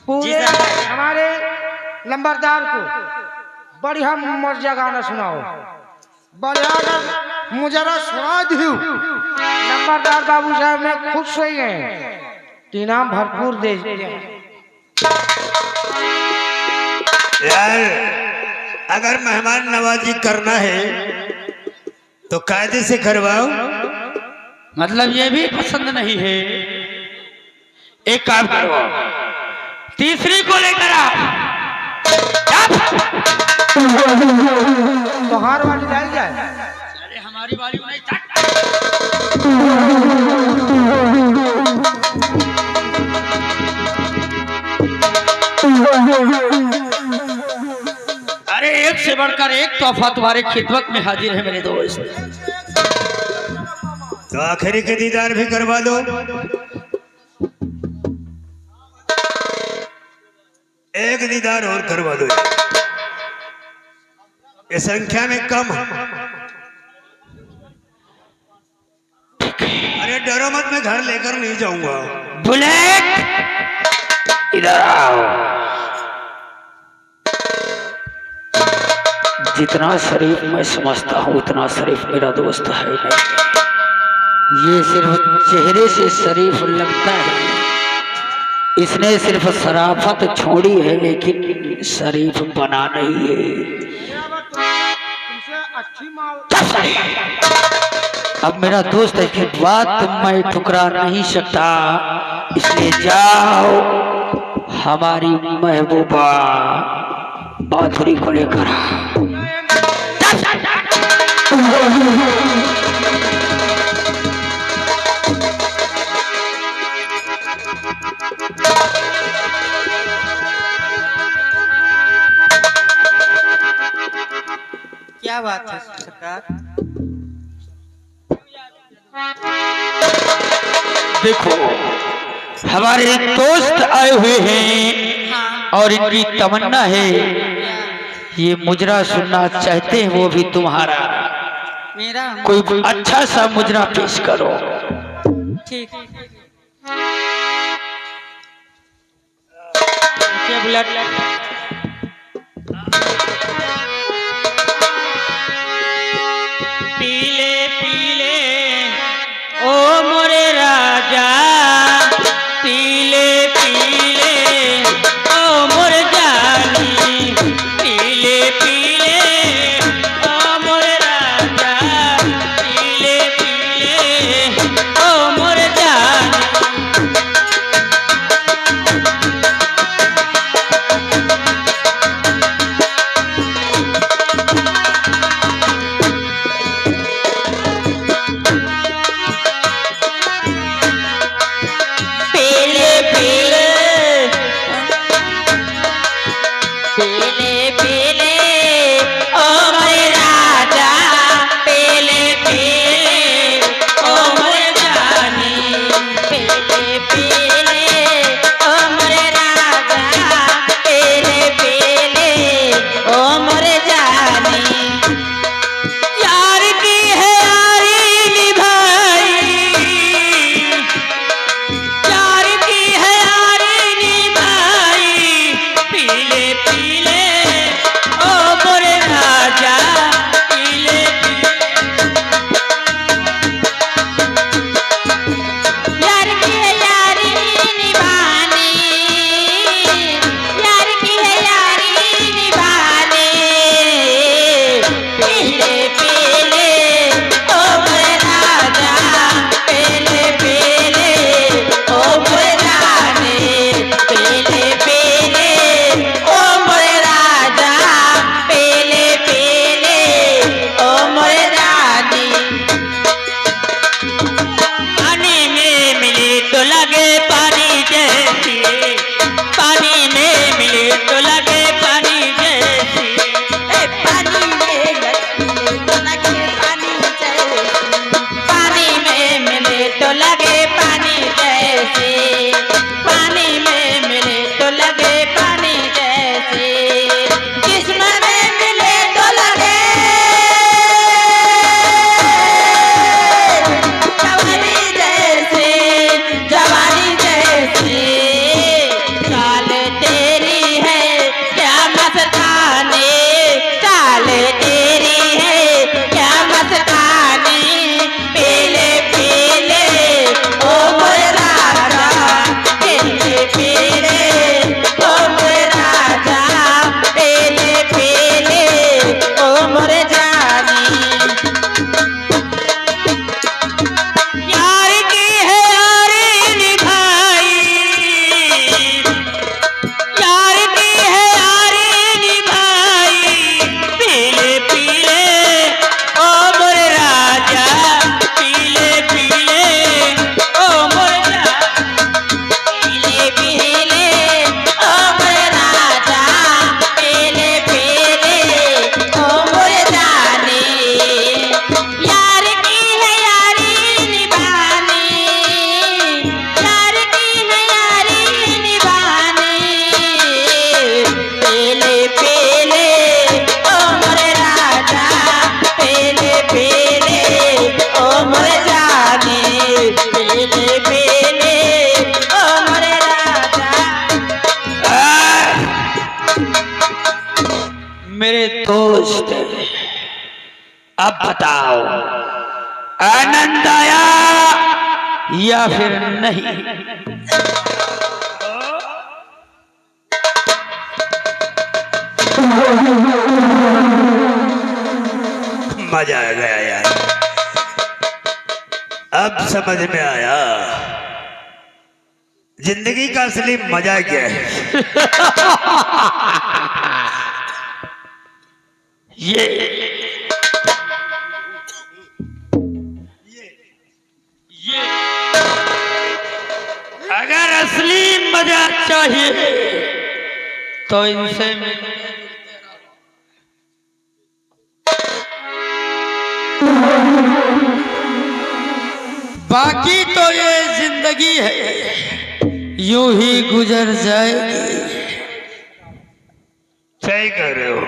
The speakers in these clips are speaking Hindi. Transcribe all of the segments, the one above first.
पूरे हमारे नंबरदार को बढ़िया मर्जा गाना सुनाओ। बढ़िया मुजरा सुना दियो। नंबरदार बाबू साहब ने खुश हो गए, इनाम भरपूर दे यार। अगर मेहमान नवाजी करना है तो कायदे से करवाओ। मतलब ये भी पसंद नहीं है। एक काम करो, तीसरी को लेकर आओ। तोहार वाली डाल जाए। अरे हमारी वाली नहीं चट। अरे एक से बढ़कर एक तोहफा तुम्हारे खिदमत में हाजिर है मेरे दोस्त। तो आखिरी के दीदार भी करवा दो। एक दीदार और करवा दो। ये संख्या में कम है। अरे डरो मत, मैं घर लेकर नहीं जाऊंगा। बुलेट इधर आओ। जितना शरीफ मैं समझता हूँ उतना शरीफ मेरा दोस्त है नहीं। ये सिर्फ चेहरे से शरीफ लगता है। इसने सिर्फ शराफत छोड़ी है लेकिन शरीफ बना नहीं है। अब मेरा दोस्त है कि बात मैं ठुकरा नहीं सकता, इसलिए जाओ हमारी महबूबा बाथुरी को लेकर। क्या बात है सरकार? देखो हमारे दोस्त आए हुए हैं और इनकी तमन्ना है ये मुजरा सुनना चाहते हैं, वो भी तुम्हारा। मेरा कोई अच्छा सा मुजरा पेश करो। ठीक। पीले पीले ओ मोरे राजा, पीले पीले ओ मोरे जानी, पीले पीले ओ मोरे राजा, पीले पीले ओ मोरे जानी। पीले पीले दोस्त, अब बताओ आनंद आया या फिर नहीं? मजा आ गया यार, अब समझ में आया जिंदगी का असली मजा क्या है। ये अगर असली मजा चाहिए तो इनसे बाकी तो ये जिंदगी है यूं ही गुजर जाएगी। सही कह रहे हो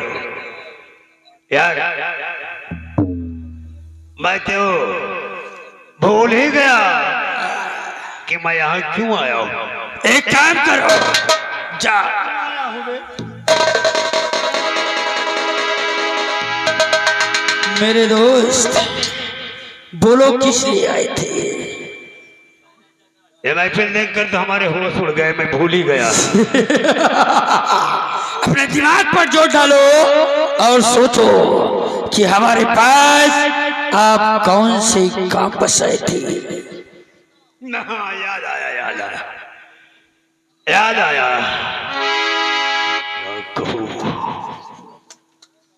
यार, मैं तो भूल ही गया कि मैं यहाँ क्यों आया हूँ। एक काम करो, जा मेरे दोस्त, बोलो किस लिए आए थे? ये महफिल देखकर तो हमारे होश उड़ गए, मैं भूल ही गया। अपने दिमाग पर जोर डालो और सोचो कि हमारे पास आप कौन से काम पर आए थे। याद आया, याद आया, याद आया।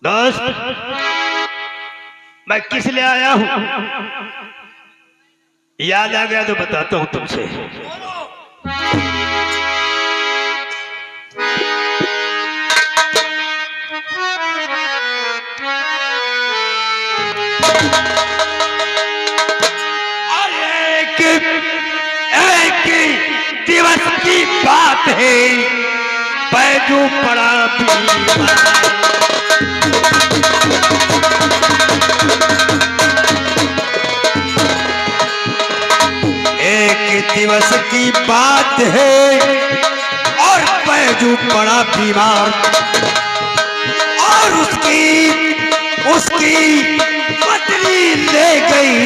दोस्त, मैं किस लिए आया हूं याद आ गया तो बताता हूं तुमसे। एक दिवस की बात है, बैजू पड़ा एक दिवस की बात है और बैजू पड़ा बीमार, और उसकी पत्नी ले गई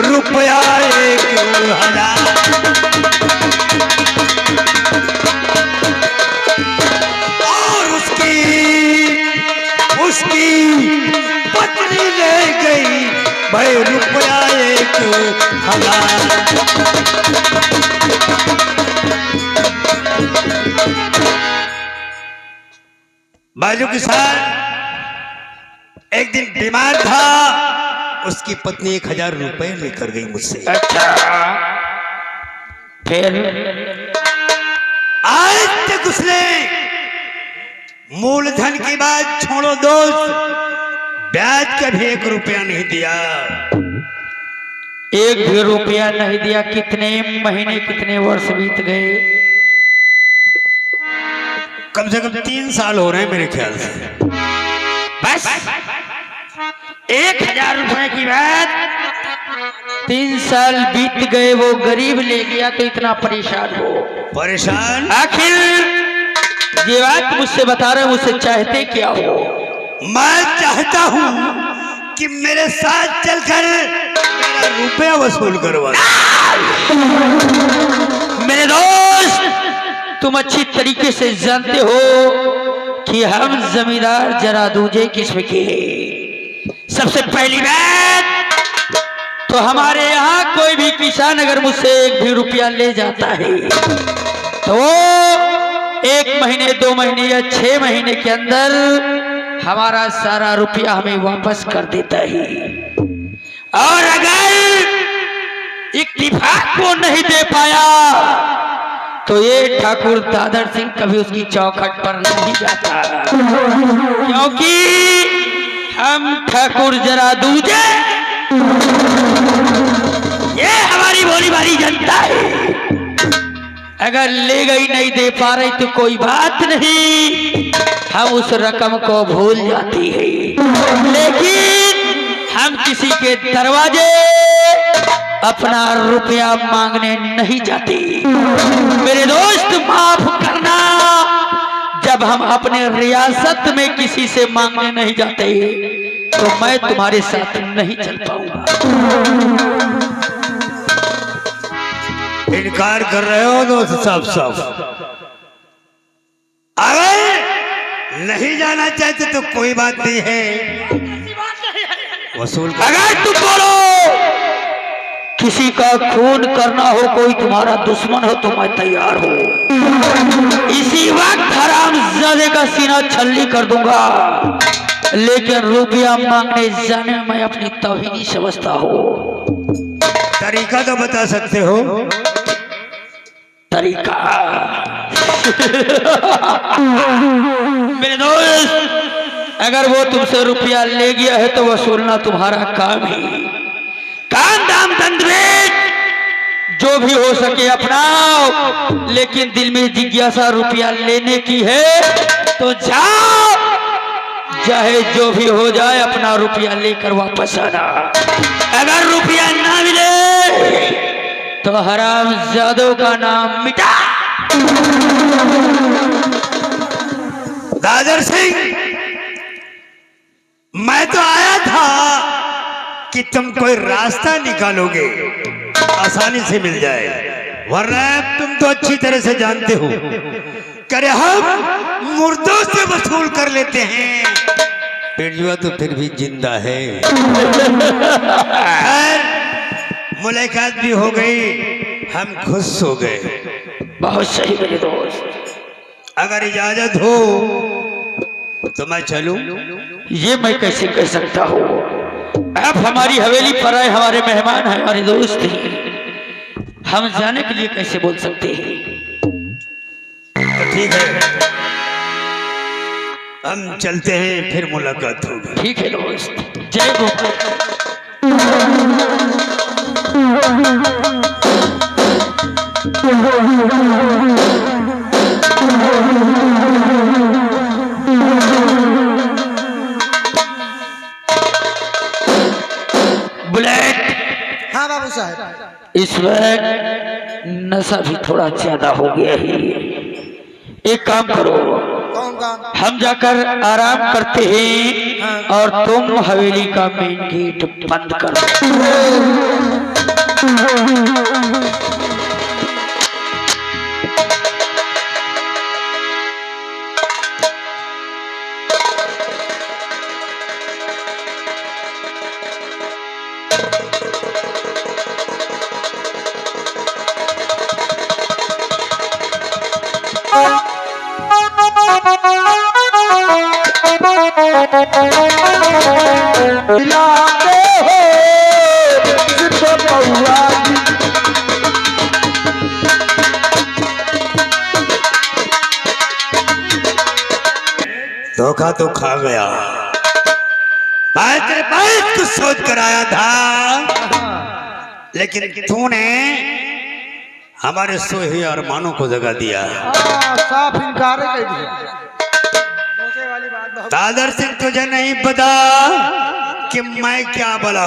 रुपया 1000। और उसकी पत्नी ले गई भाई रुपया 1000। बाजू किसान एक दिन बीमार था, उसकी पत्नी 1000 रुपए लेकर गई मुझसे। अच्छा, फिर आज तक उसने मूलधन की बात छोड़ो दोस्त, ब्याज का भी 1 रुपया नहीं दिया। 1 भी रुपया नहीं दिया। कितने महीने कितने वर्ष बीत गए? कम से कम 3 साल हो रहे हैं मेरे ख्याल से। बस 1000 रुपए की बात 3 साल बीत गए, वो गरीब ले गया तो इतना परेशान हो। परेशान? आखिर ये बात मुझसे बता रहे, मुझसे चाहते क्या हो? मैं चाहता हूं कि मेरे साथ चलकर मेरा रुपया वसूल करवा। मेरे दोस्त, तुम अच्छी तरीके से जानते हो कि हम जमींदार जरा दूजे किस्म के हैं। सबसे पहली बात तो हमारे यहाँ कोई भी किसान अगर मुझसे 1 भी रुपया ले जाता है तो 1 महीने 2 महीने या 6 महीने के अंदर हमारा सारा रुपया हमें वापस कर देता है। और अगर इत्तेफाक को नहीं दे पाया तो ये ठाकुर दादर सिंह कभी उसकी चौखट पर नहीं जाता, क्योंकि हम ठाकुर जरा दूजे, ये हमारी भोली भाली जनता है। अगर ले गई नहीं दे पा रही तो कोई बात नहीं, हम उस रकम को भूल जाती है, लेकिन हम किसी के दरवाजे अपना रुपया मांगने नहीं जाते। मेरे दोस्त, माफ करना, जब जब हम अपने रियासत में किसी से मांगने नहीं जाते तो मैं तुम्हारे साथ नहीं चल पाऊंगा। इनकार कर रहे हो दोस्त साफ साफ। अगर नहीं जाना चाहते तो कोई बात नहीं है, वसूल कर। अगर तुम बोलो किसी का खून करना हो, कोई तुम्हारा दुश्मन हो, तो मैं तैयार हूँ। इसी वक्त हरामजादे का सीना छल्ली कर दूंगा, लेकिन रुपया मांगने जाने में मैं अपनी तौहीनी समझता हूँ। तरीका तो बता सकते हो? तरीका मेरे दोस्त, अगर वो तुमसे रुपया ले गया है तो वसूलना तुम्हारा काम है। कान दाम दंडवेद जो भी हो सके अपनाओ, लेकिन दिल में जिज्ञासा रुपया लेने की है तो जाओ, चाहे जो भी हो जाए अपना रुपया लेकर वापस आना। अगर रुपया ना मिले तो हरामजादों का नाम मिटा। दादर सिंह, मैं तो आया था कि तुम कोई रास्ता निकालोगे, आसानी से मिल जाए, वरना तुम तो अच्छी तरह से जानते हो करे हम मुर्दों से वसूल कर लेते हैं। पेड़ुआ तो फिर भी जिंदा है। मुलाकात भी हो गई, हम खुश हो गए। बहुत सही मेरे दोस्त, अगर इजाजत हो तो मैं चलूं? ये मैं कैसे कह सकता हूँ? आप हमारी हवेली पर आए, हमारे मेहमान हैं, हमारे दोस्त हैं, हम जाने के लिए कैसे बोल सकते हैं? तो ठीक है, हम चलते हैं, फिर मुलाकात होगी। ठीक है दोस्त, जय गोपाल। बुलेट, हाँ बाबू साहब। इस वक्त नशा भी थोड़ा ज्यादा हो गया है। एक काम करो, कौन काम? हम जाकर आराम करते हैं और तुम हवेली का मेन गेट बंद कर दो। धोखा तो खा गया। मैं तेरे पास कुछ सोच कर आया था, लेकिन तूने हमारे सोहे अरमानों को जगा दिया। साफ इनकार कर दिया। सोचे वाली बात बहुत। दादर सिंह, तुझे नहीं पता कि मैं क्या बोला।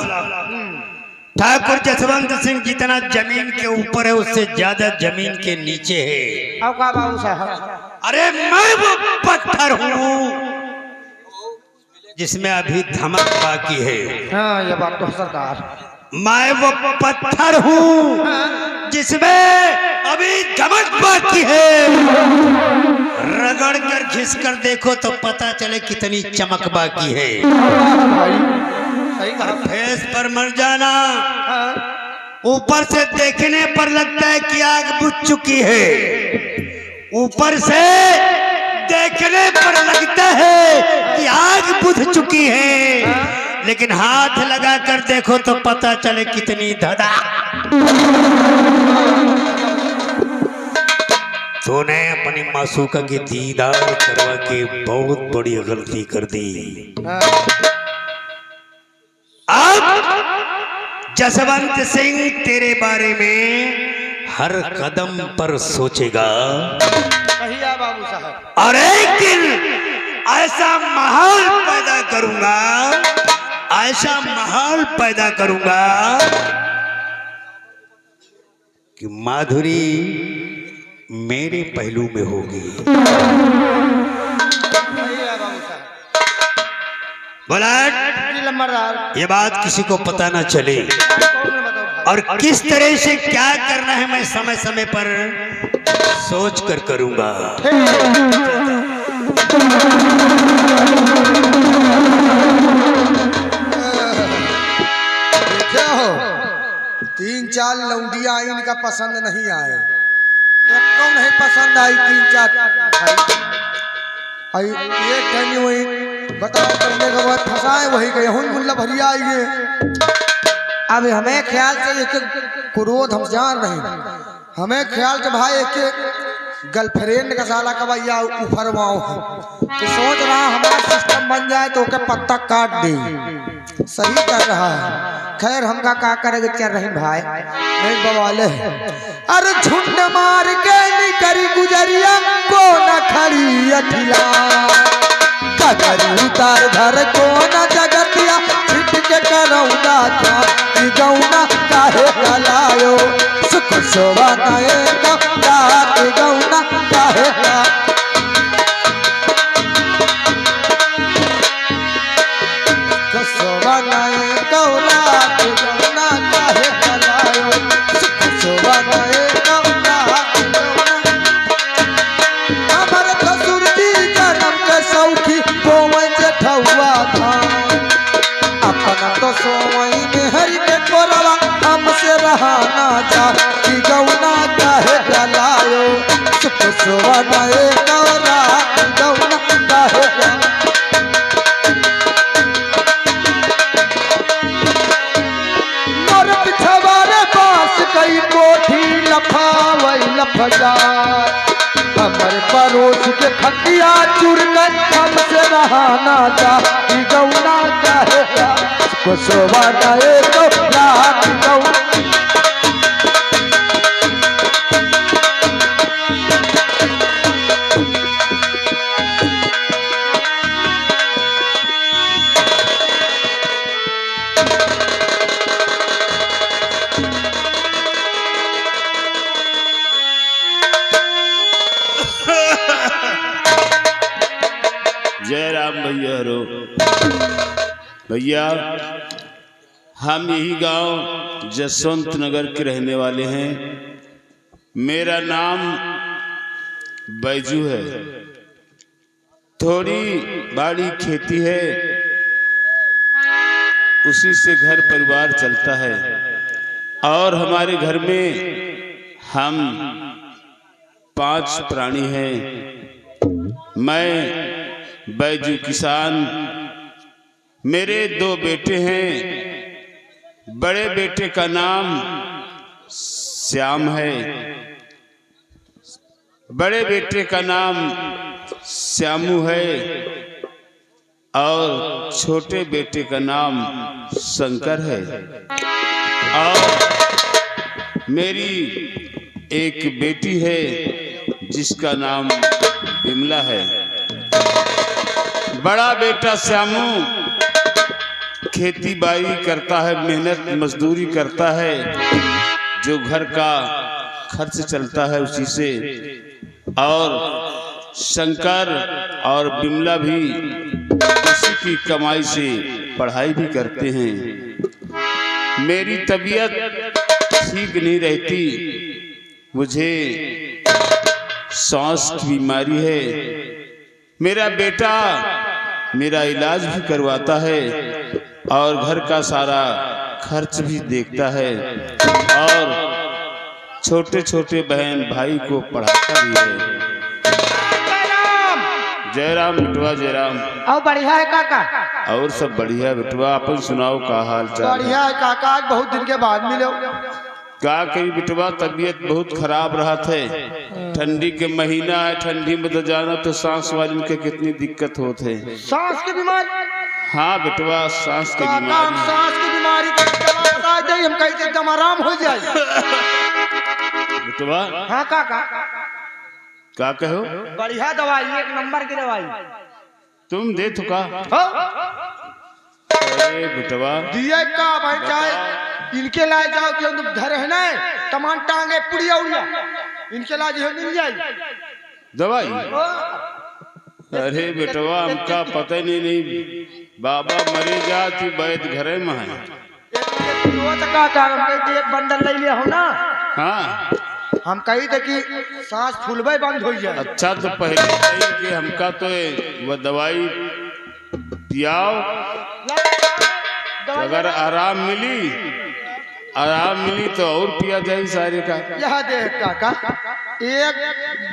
ठाकुर जसवंत सिंह जितना जमीन के ऊपर है, उससे ज्यादा जमीन के नीचे है। अब का बाबू साहब? अरे मैं वो पत्थर हूँ जिसमें अभी धमक बाकी है। हाँ ये बात तो सरकार। मैं वो पत्थर हूँ जिसमें अभी धमक बाकी है। रगड़ कर घिस कर देखो तो पता चले कितनी चमक बाकी है। सही कहा। फेस पर मर जाना, ऊपर से देखने पर लगता है कि आग बुझ चुकी है, ऊपर से देखने पर लगता है कि आग बुझ चुकी है, लेकिन हाथ लगा कर देखो तो पता चले कितनी धड़ा। तूने अपनी मासूका की दीदार करवा के बहुत बड़ी गलती कर दी। अब जसवंत सिंह तेरे बारे में हर कदम पर सोचेगा। कहिए बाबू साहब। और एक दिन ऐसा माहौल पैदा करूंगा, ऐसा माहौल पैदा करूंगा कि माधुरी मेरे पहलू में होगी। सही है बाबू साहब। बोला जी लंबरदार, ये बात किसी को पता ना चले कौन ने बताओ भाई? और किस तरह से क्या करना है मैं समय समय पर सोच कर करूंगा। क्या हो, 3-4 लौंडिया आई, इनका पसंद नहीं आए, एक को नहीं पसंद आई, 3-4 आई, एक टाइम वही बताओ करने के बाद फंसाए वही गए हूँ मुल्ला भरिया आइए। अब हमें ख्याल से एक क्रोध हम जान रहे, हमें ख्याल से भाई एक गर्लफ्रेंड का साला का भैया उफरवाओ है तो सोच रहा हमारा सिस्टम बन जाए तो ओके पत्ता काट दे, सही कर रहा है। खैर हमका का करेंगे, चल रही भाई नहीं बवाले है। अरे झुंड मार के निकरी गुजरिया को न खड़ी अठिला, ककरी उतार धर को न जगतिया छिट के करौना का गौना काहे कलायो सुख शोभा नए गौना काहे का शोभा नए गौना काहे कलायो सुख शोभा नए गौना हमर ससुर जी जन्म के सौखी कोमल जेठौआ था, अपना तो सोई में हरि के कोरवा हमसे रहाना जा कि गौना काहे गलायो सुख शोभा नए गौना काहे गलायो। मोर पिछवारे पास कई कोठी लफावई लफजा, हमर पड़ोस के खटिया चुर कर हमसे रहाना जा कि गौना काहे को शोभा नए गौना गौना। जय राम भैया रो भैया, हम यही गांव जसवंत नगर के रहने वाले हैं। मेरा नाम बैजू है, थोड़ी बाड़ी खेती है, उसी से घर परिवार चलता है। और हमारे घर में हम 5 प्राणी हैं। मैं बैजू किसान, मेरे 2 बेटे हैं। बड़े बेटे का नाम श्याम है, बड़े बेटे का नाम श्यामू है और छोटे बेटे का नाम शंकर है। और मेरी एक बेटी है जिसका नाम बिमला है। बड़ा बेटा श्यामू खेती बाड़ी करता है, मेहनत मजदूरी करता है, जो घर का खर्च चलता है उसी से। और शंकर और बिमला भी उसी की कमाई से पढ़ाई भी करते हैं। मेरी तबीयत ठीक नहीं रहती, मुझे सांस की बीमारी है। मेरा बेटा मेरा इलाज भी करवाता है और घर का सारा खर्च भी देखता है और छोटे छोटे बहन भाई को पढ़ाता भी है। जय राम बेटवा, जय राम। और बढ़िया है काका? और सब बढ़िया बेटवा, अपन सुनाओ का हाल चाल? बढ़िया है काका, आज बहुत दिन के बाद मिले। क्या करी बेटवा, तबीयत बहुत खराब रहा थे। ठंडी के महीना है, ठंडी में तो जाना तो सांस वाले के कितनी दिक्कत होते। सांस की बीमारी? हाँ बेटवा, सांस की बीमारी। सांस की बीमारी हम कैसे एकदम आराम हो जाए बेटवा? हाँ काका। क्या कहो? बढ़िया दवाई, 1 नंबर की दवाई तुम दे चुका? अरे बेटवा दिए का भाई, चाहे इनके लाए जाओ कि घर है ना, तमाम टांगे पुड़िया उड़िया इनके इलाज है मिल जाएगी दवाई। अरे बेटवा हमका पता ही नहीं बाबा मरे जाती वैद घरे में है। एक बंडल ले लिया हो ना। हाँ हम कही थे कि सांस फूलबे बंद हो जाए। अच्छा तो पहले कही कि हमका तो वह दवाई पियाओ, अगर आराम मिली तो और पिया जाए सारे का। यह देख काका एक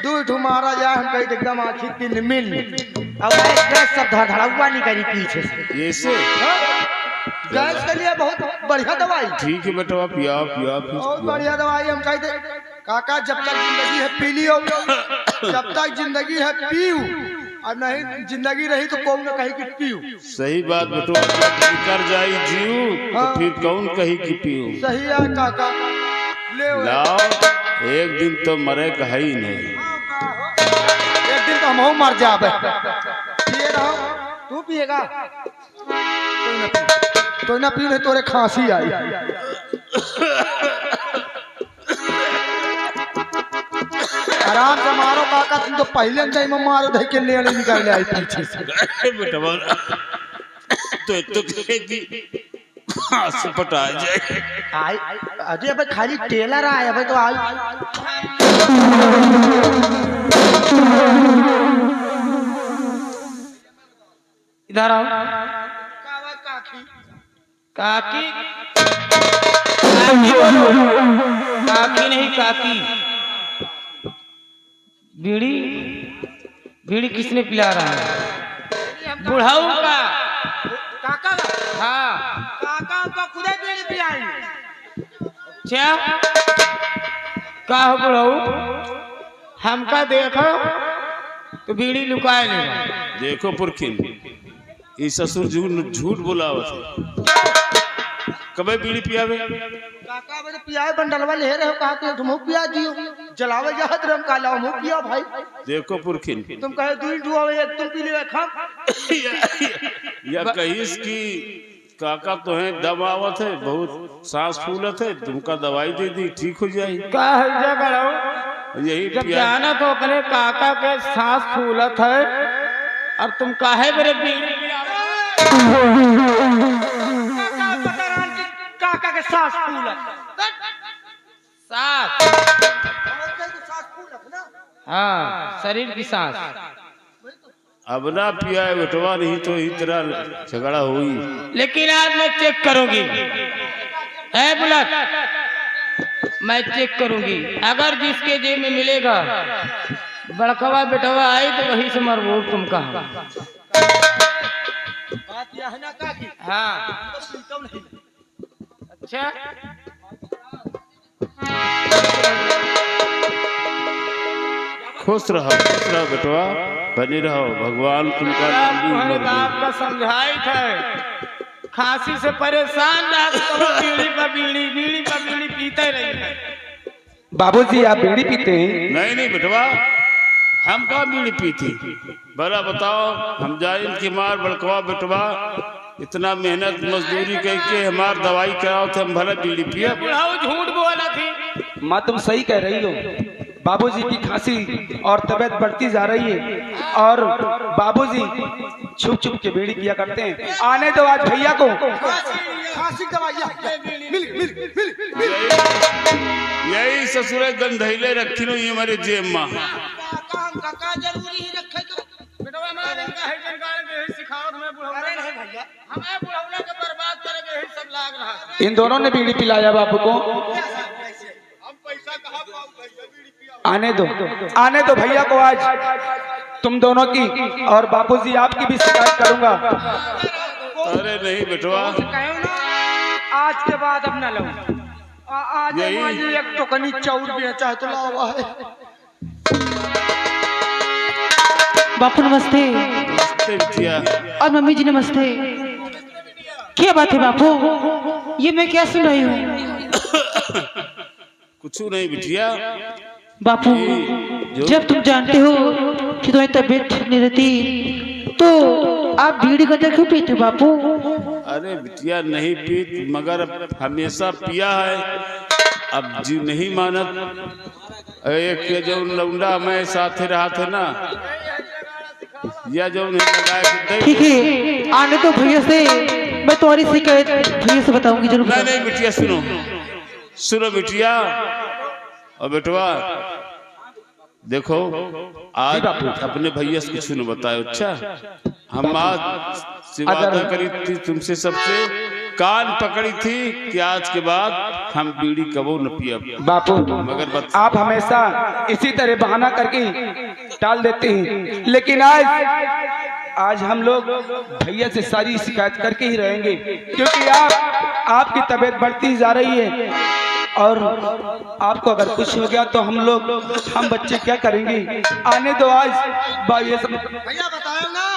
दू ठू मारा जाए हम कही एकदम आँखी तीन मिल अब गैस सब धड़धड़ा नहीं करी पीछे से ऐसे गैस के लिए बहुत बढ़िया दवाई। ठीक है बेटवा पियाओ बहुत बढ़िया दवाई हम कही थे काका जब तक जिंदगी है पी लियो, जब तक जिंदगी है पीऊ और नहीं जिंदगी रही तो कौन न कही कि पीऊ। सही बात बेटवा, जब कर जाई जीव तो फिर कौन कही कि पीऊ। सही है काका ले लाओ एक दिन तो मरे का ही नहीं। एक दिन तो हम मर जाबे। पिए रहो तू पिएगा तो ना पी नहीं तोरे खांसी आई। आराम से मारो काका, तुम तो पहले टाइम में मारो दे के ले निकाल आई पीछे से। बेटवा तो कहेगी से पटा जाए। आई अजय अब खाली टेलर आए भाई तो आई इधर आओ। काकी काकी नहीं काकी। बीड़ी बीड़ी किसने पिला रहा है? बुढ़ाऊ का। काका हाँ काका को खुदे बीड़ी पिलाई। क्या का हो बुढ़ाऊ? हमका देखो तो बीड़ी लुकाए नहीं। देखो पुरखिन ये ससुर झूठ बोलावत कबे बीड़ी पियावे। काका बजे पियाए बंडलवा ले रहे हो कहा कि तुम पिया दियो जलावे जहत रम काला हम पिया भाई। देखो पुरखिन तुम कहे दूई डुआवे एक तुम पी ले खा या कहिस की काका तो है दम आवत है बहुत सांस फूलत है तुमका दवाई दे दी ठीक हो जाए। का है करो यही जब जाना तो अपने काका के सांस फूलत है और तुम काहे मेरे बीड़ी काका के सांस फूलत सांस। हाँ शरीर की सांस। अब ना पिया है बेटवा नहीं तो ही तरह झगड़ा हुई। लेकिन आज मैं चेक करूंगी है बुलट, मैं चेक करूंगी अगर जिसके जेब में मिलेगा बड़कवा बेटवा आई तो वही से मरबूर तुम कहा। बात यह है ना काकी। हाँ अच्छा खुश रहो बेटवा बनी रहो भगवान तुमका लंबी उम्र दे। बाप का समझाई था खांसी से परेशान ना तो बीड़ी पर बीड़ी पीते रही। बाबूजी आप बीड़ी पीते हैं? नहीं बेटवा हम कहाँ बीड़ी पीती। बड़ा बताओ हम जाए इनकी मार बड़कवा बेटवा इतना मेहनत मजदूरी करके हमार दवाई कराओ थे हम भला बीड़ी पिया। बुढ़ाऊ झूठ बोला थी। माँ तुम सही कह रही हो। बाबूजी की खांसी और तबीयत बढ़ती जा रही है और बाबूजी छुप के बीड़ी पिया करते हैं। आने दो आज भैया को। खांसी दवाई मिल यही ससुर गंधैले रखी लो ये हमारे जेब में। काका जरूरी ही रखे तो बेटवा मारे का है जनगाड़ के सिखाओ हमें बुढ़ाऊ नहीं भैया हमें बुढ़ाऊला के बर्बाद करेंगे यही सब लाग रहा है। इन दोनों ने बीड़ी पिलाया बाबू को। हम पैसा कहाँ पाऊंगा बीड़ी पिया। आने दो भैया को आज तुम दोनों की और बाबूजी आपकी भी शिकायत करूंगा। अरे नहीं बेटवा कहो ना आज के बाद अब न लो। आज यही एक टोकनी चाउर बेचा है तो लावा है। बापू नमस्ते नमस्ते बिटिया। और मम्मी जी नमस्ते। क्या बात है बापू, ये मैं क्या सुन रही हूँ? कुछ नहीं बिटिया। बापू जब तुम जानते हो कि तुम्हारी तबीयत ठीक नहीं रहती तो आप बीड़ी गंजा क्यों पीते हो बापू? अरे बिटिया नहीं पी मगर हमेशा पिया है। अब जी नहीं मानत एक ये जो लौंडा मैं साथे रहा थे ना, या जो नहीं लगाया ठीक है, आने तो भैया से मैं तुम्हारी शिकायत भैया से बताऊंगी जरूर। नहीं नहीं बिटिया सुनो, सुनो बिटिया और बेटवा, देखो आज अपने भैया से कुछ न बताओ। अच्छा, हम आज से वादा करी थी तुमसे, सबसे कान पकड़ी थी कि आज के बाद हम बीड़ी कबो न पिया। बापू मगर आप हमेशा इसी तरह बहाना करके टाल देते हैं, लेकिन आज हम लोग भैया से सारी शिकायत करके ही रहेंगे, क्योंकि आपकी तबीयत बढ़ती जा रही है और आपको अगर कुछ हो गया तो हम बच्चे क्या करेंगे। आने दो आज भैया बताओ ना,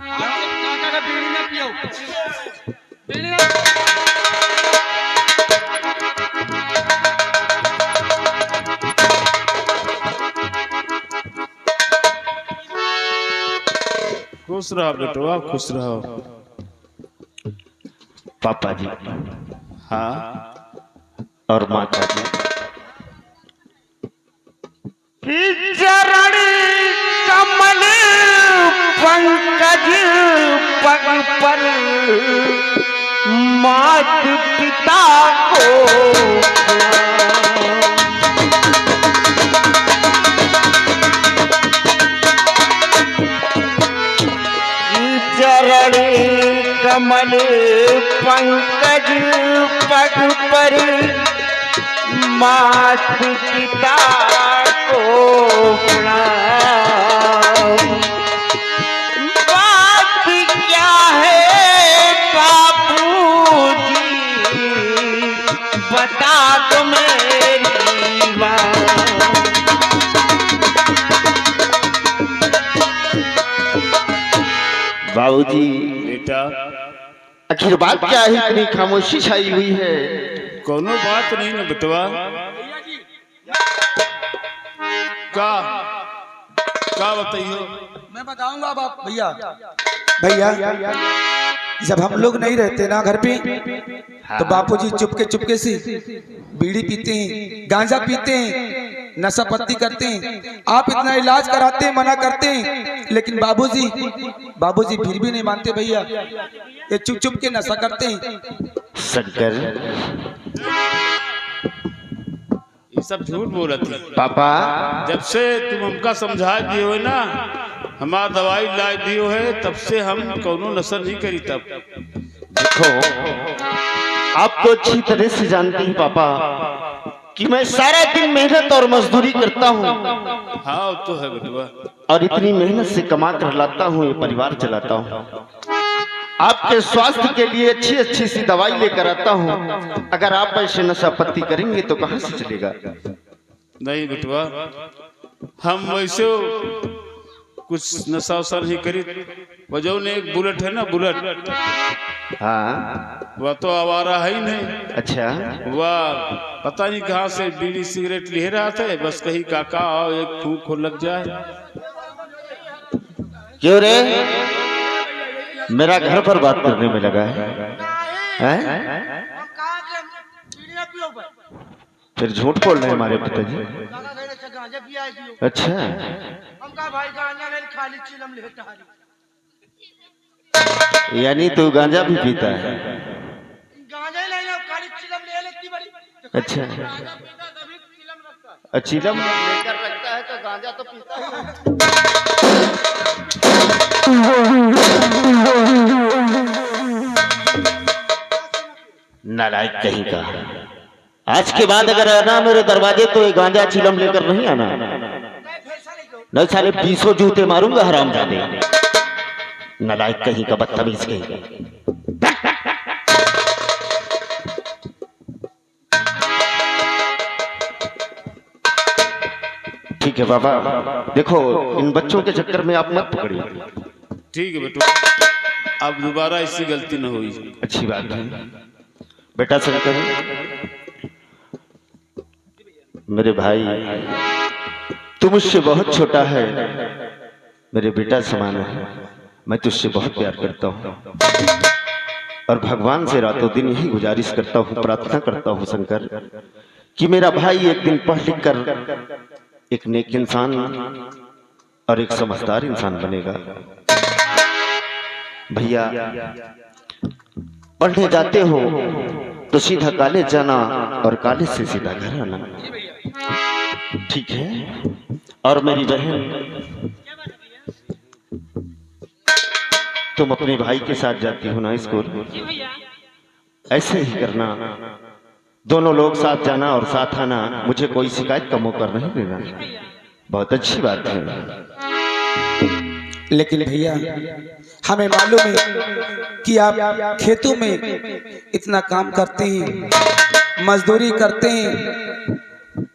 काका का बीड़ी ना पियो, बीड़ी ना। खुश रहो बेटवा, खुश रहो। पापा जी हाँ और माता जी, चरण कमल पंकज पग पर मात पिता को चरण कमल पंकज पग पर मात पिता को प्रणाम। बात क्या है बापूजी, बता दो मेरी बात। बाबूजी बेटा, आखिर बात क्या है, इतनी खामोशी छाई हुई है? कोनो बात नहीं ना बेटवा। का बताइयो? मैं बताऊंगा बाप भैया। भैया जब हम लोग नहीं रहते ना घर पे, तो बापूजी चुपके से बीड़ी पीते हैं, गांजा पीते हैं, नशा पत्ती करते हैं। आप इतना इलाज कराते हैं, मना करते हैं, लेकिन बाबूजी फिर भी नहीं मानते भैया, ये चुप के नशा करते हैं। शंकर ये सब झूठ बोला थी पापा, जब से तुम हमका समझा दिए हो ना, हमारा दवाई ला दियो है, तब से हम कोनो नशा नहीं करी। तब देखो आप तो अच्छी तरह से जानते हैं पापा कि मैं सारा दिन मेहनत और मजदूरी करता हूँ, हाँ तो है बेटवा, और इतनी मेहनत से कमा कर लाता हूँ, ये परिवार चलाता हूँ। आपके स्वास्थ्य के लिए अच्छी सी दवाई लेकर आता हूँ। अगर आप ऐसे नशा पत्ती करेंगे तो कहाँ से चलेगा? नहीं बेटवा, हम वैसे कुछ नशा वशा नहीं करी। वजह ने एक बुलेट है ना, बुलेट, हाँ वह तो आवारा है ही नहीं। अच्छा, वह पता नहीं कहाँ से बीड़ी सिगरेट ले रहा था, बस कहीं काका आओ एक फूंक हो लग जाए। क्यों रे, मेरा घर पर बात करने में लगा है, हैं? फिर झूठ बोल रहे हैं हमारे पिताजी। अच्छा, यानी तू गांजा भी पीता है? अच्छा, चिलम लेकर रखता है तो गांजा तो पीता है। नालायक कहीं का, आज के बाद अगर आना मेरे दरवाजे तो ये गांजा चिलम लेकर नहीं आना, नहीं साले 20 जूते मारूंगा हरामजादे। नालायक कहीं का, बदतमीज कहीं का। ठीक है बाबा, देखो इन बच्चों के चक्कर में आप मत पकड़िए। ठीक है बेटू, अब दोबारा ऐसी गलती न हुई। अच्छी बात है बेटा। शंकर मेरे भाई, तू मुझसे बहुत छोटा है, मेरे बेटा समान है। मैं तुझसे बहुत प्यार करता हूँ और भगवान से रातों दिन यही गुजारिश करता हूँ, प्रार्थना करता हूँ शंकर कि मेरा भाई एक दिन पढ़ लिख कर एक नेक इंसान और एक समझदार इंसान बनेगा। भैया पढ़ने जाते हो तो सीधा कॉलेज जाना और कॉलेज से सीधा घर आना, ठीक है? और मेरी बहन, तुम अपने भाई के साथ जाती हो ना स्कूल, ऐसे ही करना। दोनों लोग साथ जाना और साथ आना, मुझे कोई शिकायत का मौका नहीं देना। बहुत अच्छी बात है। लेकिन भैया हमें मालूम है कि आप खेतों में इतना काम करते हैं, मजदूरी करते हैं,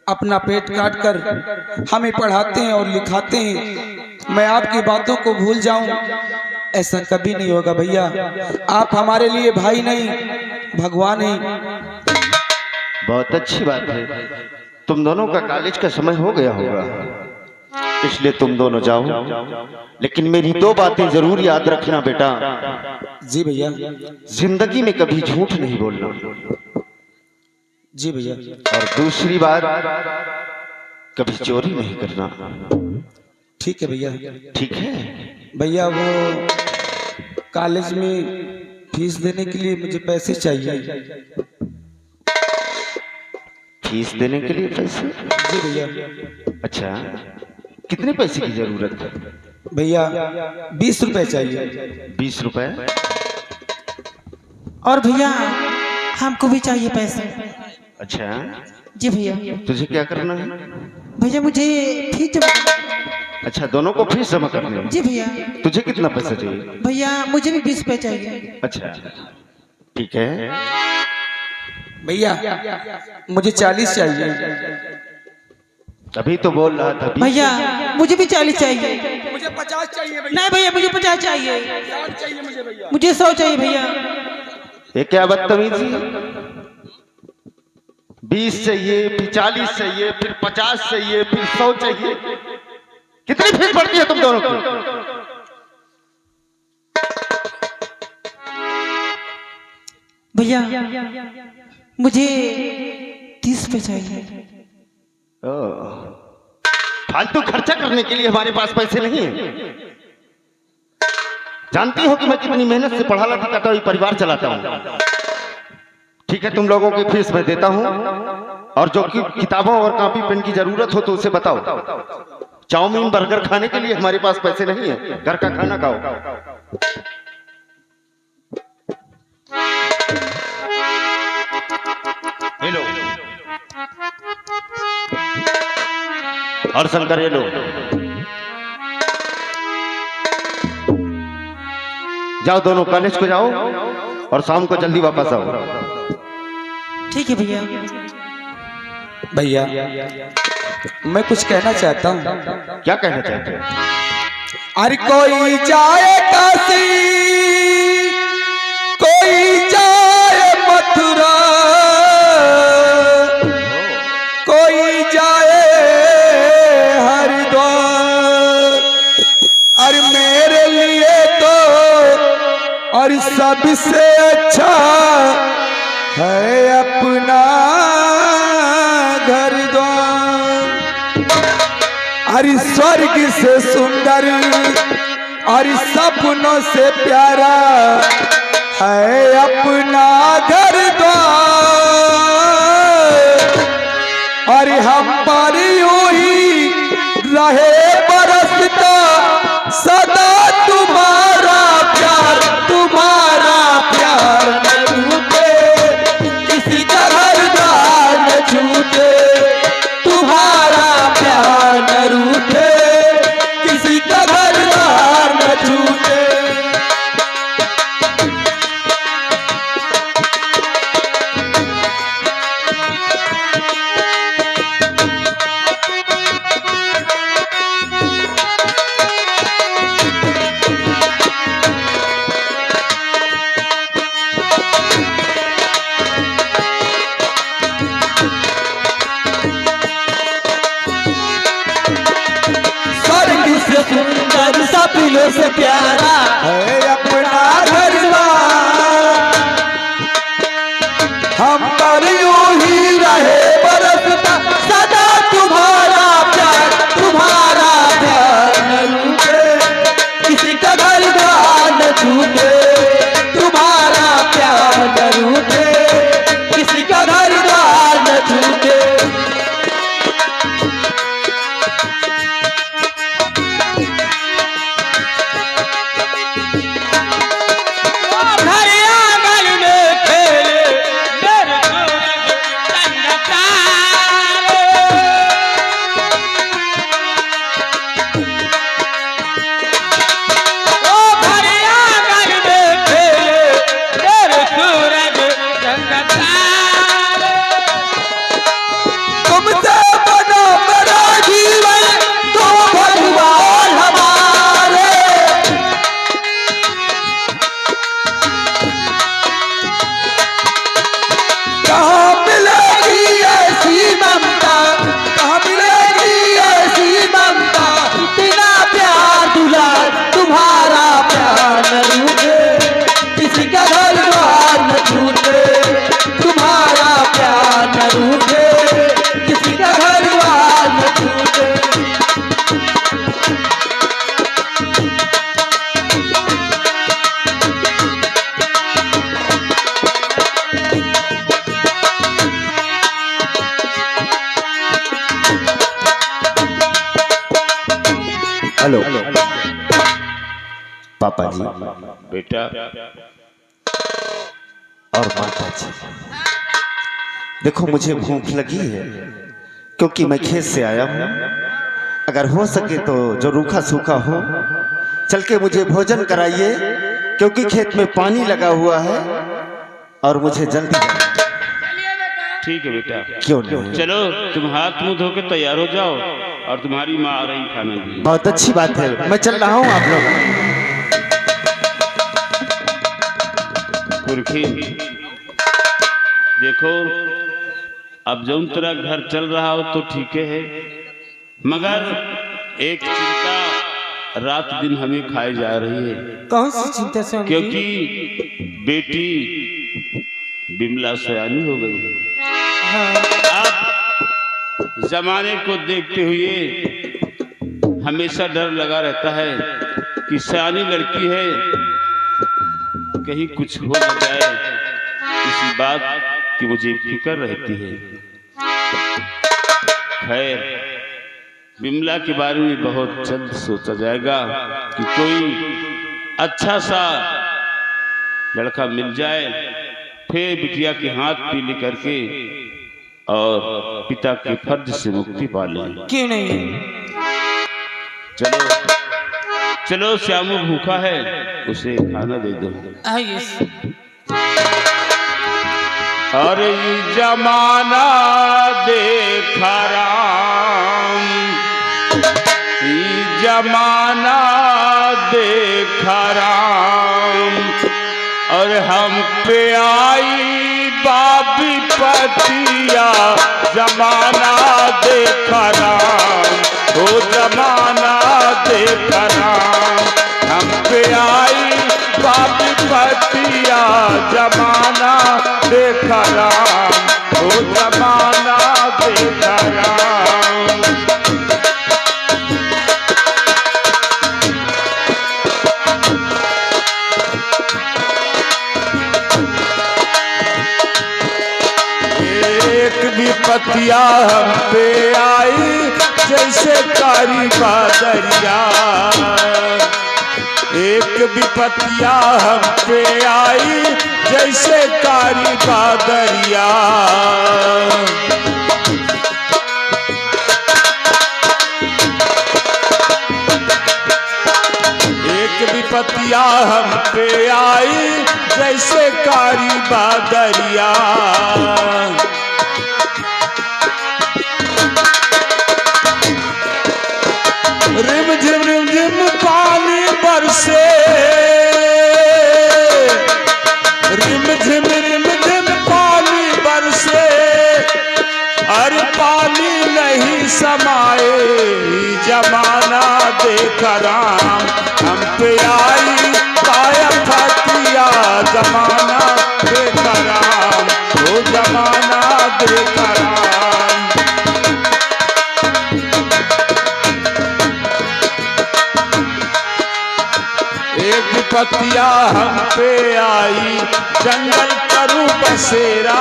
अपना पेट काट कर हमें पढ़ाते हैं और लिखाते हैं। मैं आपकी बातों को भूल जाऊं, ऐसा कभी नहीं होगा भैया। आप हमारे लिए भाई नहीं, भगवान हैं। बहुत अच्छी बात है। तुम दोनों का कॉलेज का समय हो गया होगा, इसलिए तुम दोनों जाओ, लेकिन मेरी दो बातें जरूर याद रखना बेटा। जी भैया। जिंदगी में कभी झूठ नहीं बोलना। जी भैया। और दूसरी बात, कभी चोरी नहीं करना। ठीक है भैया। ठीक है भैया, वो कॉलेज में फीस देने के लिए मुझे पैसे चाहिए। फीस देने के लिए पैसे? जी भैया। अच्छा, कितने पैसे की जरूरत है? भैया 20 रुपए चाहिए। 20 रुपए? और भैया हमको भी चाहिए पैसे। अच्छा जी भैया। तुझे क्या करना है? भैया मुझे फीस जमा। अच्छा, दोनों को फीस जमा करनी है? जी भैया। तुझे कितना पैसा चाहिए? भैया मुझे भी 20 रुपए चाहिए। अच्छा ठीक है। भैया मुझे 40 चाहिए। अभी तो बोल रहा था 20। भैया मुझे भी 40 चाहिए। मुझे 50 चाहिए भैया। नहीं भैया मुझे 50 चाहिए। 60 चाहिए मुझे भैया। मुझे 100 चाहिए भैया। ये क्या बदतमीजी? 20 चाहिए, फिर 40 चाहिए, फिर 50 चाहिए, फिर 100 चाहिए। कितनी फीस पड़ती है तुम दोनों की? भैया मुझे 30 रुपए चाहिए। फालतू खर्चा करने के लिए हमारे पास पैसे नहीं है। जानती हो कि मैं कितनी मेहनत से पढ़ा लिखाता हूँ, परिवार चलाता हूँ। ठीक है, तुम लोगों की फीस मैं देता हूँ, और जो कि किताबों और कॉपी पेन की जरूरत हो तो उसे बताओ। चाउमीन बर्गर खाने के लिए हमारे पास पैसे नहीं है, घर का खाना खाओ। हेलो और शंकर, ये लो। जाओ, दोनों कॉलेज को जाओ और शाम को जल्दी वापस आओ। ठीक है भैया। भैया मैं कुछ कहना चाहता हूँ। क्या कहना चाहते हैं? अरे कोई जाए काशी, कोई जाए मथुरा, कोई जाए हरिद्वार। अरे मेरे लिए तो और सबसे अच्छा है अपना घर द्वार। अरे स्वर्ग से सुंदर और सपनों से प्यारा है अपना घर द्वार। अरे हम पर यूं ही रहे बरसता सदा तुम्हारा प्यार, तुम्हारा प्यार न छूटे, किसी का घरदार न छूटे, तुम्हारा प्यार न रूठे, किसी का घरदार न छूटे। सुंदर सपनों से प्यारा है अपना घर द्वार। हम पर यूं ही रहे बरस पापा जी बेटा और माता जी, देखो मुझे भूख लगी है क्योंकि मैं खेत से आया हूँ। अगर हो सके तो जो रूखा सूखा हो चल के मुझे भोजन कराइए, क्योंकि खेत में पानी लगा हुआ है और मुझे जल्दी जाना है। ठीक है बेटा, क्यों नहीं? चलो तुम हाथ मुंह धो के तैयार हो जाओ और तुम्हारी माँ आ रही खाना के लिए। बहुत अच्छी बात है, मैं चल रहा हूँ। आप लोग पुरखी देखो, अब जो तेरा घर चल रहा हो तो ठीक है, मगर एक चिंता रात दिन हमें खाई जा रही है। कौन सी चिंता स्वामी जी? क्योंकि बेटी बिमला सयानी हो गई है। अब जमाने को देखते हुए हमेशा डर लगा रहता है कि सयानी लड़की है, कहीं कुछ हो न जाए, इसी बात की मुझे फिक्र रहती है। खैर, बिमला के बारे में बहुत जल्द सोचा जाएगा कि कोई अच्छा सा लड़का मिल जाए, फिर बिटिया के हाथ पीले करके और पिता के फर्ज से मुक्ति पा ले। क्यों नहीं? चलो चलो, श्यामू भूखा है, उसे खाना दे दो। आइए। अरे जमाना देखा राम, जमाना देखा राम, और हम पे आई बाबी पतिया, जमाना देखा राम, ओ जमाना देखा राम, हम पे आई बाबी पतिया, जमाना देखा राम, ओ जमाना देखा राम। एक विपत्तिया हम पे आई जैसे कारी बादरिया, एक विपत्तिया हम पे आई जैसे कारी बादरिया, एक विपत्तिया हम पे आई जैसे कारी बादरिया, रिम झिम पानी बरसे, रिम झिम पानी बरसे, अरे पानी नहीं समाए, जमाना देखा राम, हम पे आई काया फतिया, जमाना देखा राम, वो जमाना देखा राम। एक विपत्तिया हम पे आई जंगल करूं बसेरा,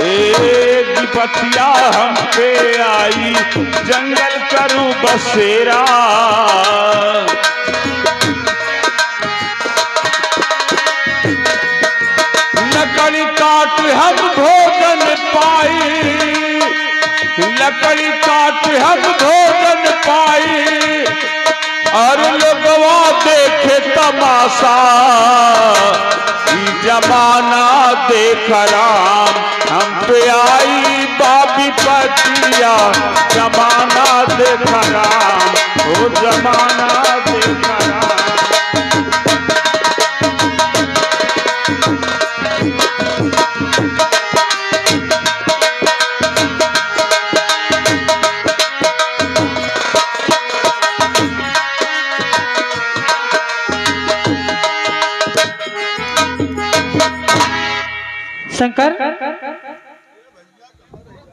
एक विपत्तिया हम पे आई जंगल करूं बसेरा, लकड़ी काट हम भोजन पाई, लकड़ी काट हम भोजन पाई, और लोगवा देखे तमाशा, जमाना देख राम, हम पे आई बाबी पतिया, जमाना देख राम, ओ जमाना देख राम। शंकर,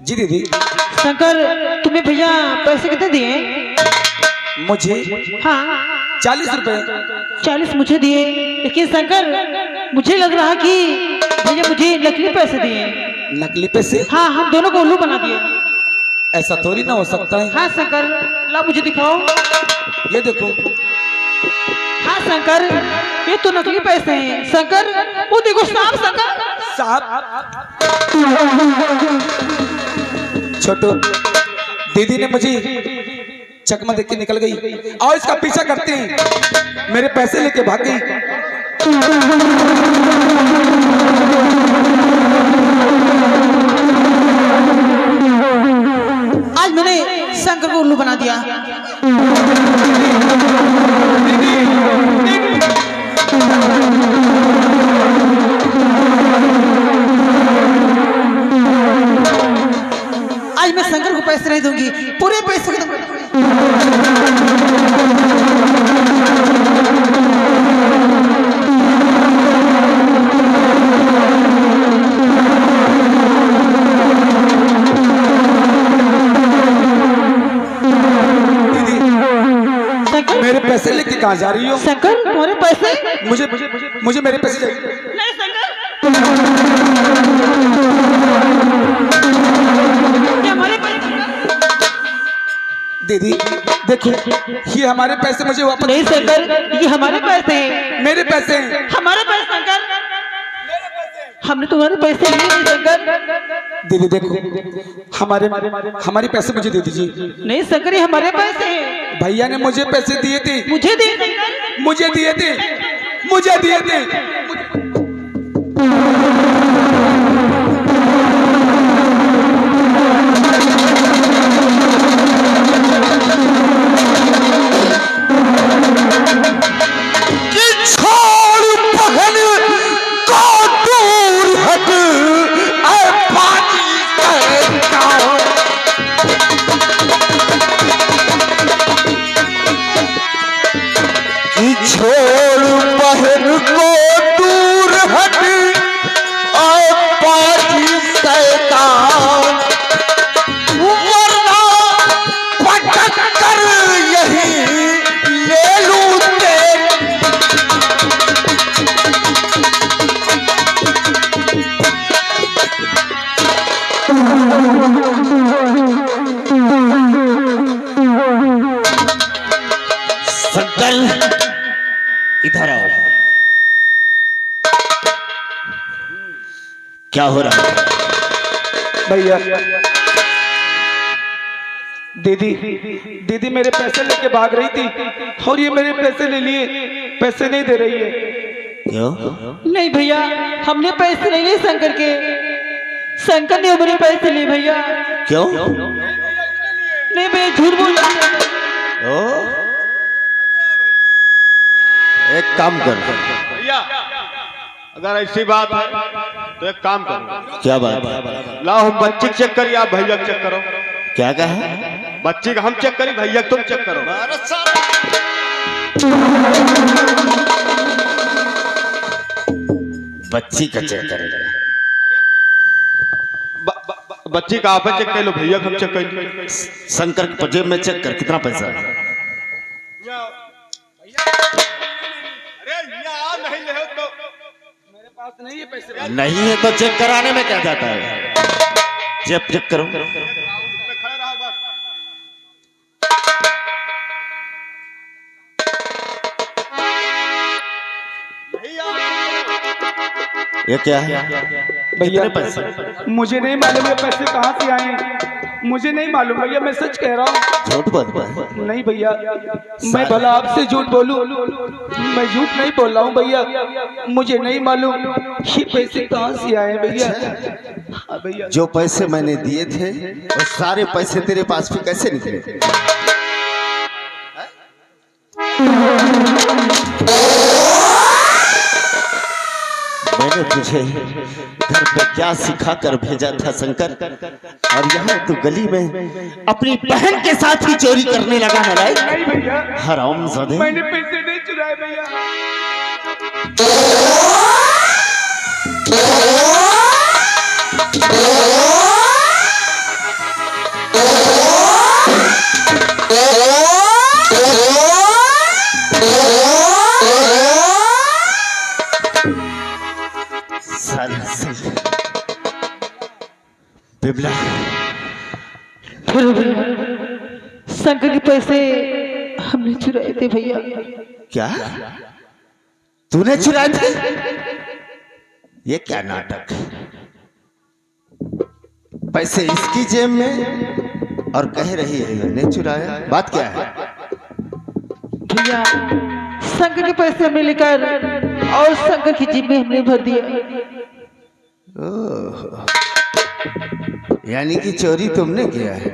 जी दीदी, शंकर तुम्हें भैया पैसे कितने दिए? मुझे हाँ 40 रुपए। 40 मुझे दिए, लेकिन शंकर मुझे लग रहा कि भैया मुझे नकली पैसे दिए। नकली पैसे? हाँ, हम दोनों को उल्लू बना दिया। ऐसा थोड़ी ना हो सकता है। हाँ शंकर, ला मुझे दिखाओ। ये देखो। हाँ शंकर, ये तो नकली पैसे हैं। शंकर वो देखो साहब, शंकर साहब। छोटू, दीदी ने मुझे चकमा देख के निकल गई और इसका पीछा करते हैं, मेरे पैसे लेके भाग गई। आज मैंने शंकर को उल्लू बना दिया। आज मैं शंकर को पैसे नहीं दूंगी, पूरे पैसे खत्म कर। मेरे पैसे लेके कहाँ जा रही हो? शंकर तुम्हारे पैसे? मुझे मुझे मेरे पैसे चाहिए। नहीं शंकर, हमारे पैसे। दीदी देखो, ये हमारे पैसे मुझे वापस। नहीं शंकर, ये हमारे पैसे हैं। मेरे पैसे हैं। हमारे पैसे शंकर, हमने तुम्हारे पैसे लिए नहीं शंकर। दीदी देखो, हमारे पैसे मुझे दे दीजिए। नहीं शंकर, ये हमारे पैसे हैं। भैया ने मुझे पैसे दिए थे। मुझे दिए शंकर, मुझे दिए थे, मुझे दिए थे। छोड़ बहन को दूर हट और पाजी शैतान, वरना पटक कर यही ले लूं तेरे। संकल्प इधर आओ। क्या हो रहा है? भैया, दीदी मेरे पैसे लेके भाग रही थी और ये मेरे पैसे ले लिए, पैसे नहीं दे रही है। क्यों? नहीं भैया, हमने पैसे नहीं लिए शंकर के। शंकर ने हमारे पैसे लिए भैया। क्यों? नहीं भैया, झूठ बोल रहे हैं। ओ, एक काम कर। भैया अगर ऐसी बात है तो एक काम करो। क्या बात है? लाओ हम बच्ची चेक करिए, आप भैया चेक करो। क्या कहा? बच्ची का हम चेक करी, भैया तुम चेक करो। बच्ची का चेक करेगा? बच्ची का आप चेक कर लो, भैया हम चेक कर। शंकर के जेब में चेक कर, कितना पैसा है? नहीं ले तो मेरे पास नहीं है पैसे। नहीं है तो चेक कराने में क्या जाता है? चेक करो। खड़ा रहा बस। ये क्या है? भैया कितने पैसे? मुझे नहीं मालूम ये पैसे कहाँ से आए, मुझे नहीं मालूम भैया, मैं सच कह रहा हूँ। झूठ बोल रहा है? नहीं भैया, मैं भला आपसे झूठ बोलूं? मैं झूठ नहीं बोल रहा हूँ भैया, मुझे नहीं मालूम ये पैसे कहाँ से आए भैया। हाँ भैया, जो पैसे मैंने दिए थे वो सारे पैसे तेरे पास भी कैसे निकले? मैंने तुझे घर पे क्या सिखा कर भेजा था शंकर, और यहाँ तू गली में अपनी बहन के साथ ही चोरी करने लगा है? नहीं भैया, हरामजादे। मैंने पैसे नहीं चुराए भैया। Oh साला बिमला फिर भैया शंकर के पैसे हमने चुराए थे भैया। क्या तूने चुराए थे? ये क्या नाटक? पैसे इसकी जेब में और कह रही है मैंने चुराया। बात क्या है? भैया शंकर के पैसे हमने लेकर और शंकर की जेब में हमने भर दिया। ओह, यानी कि चोरी तुमने किया है।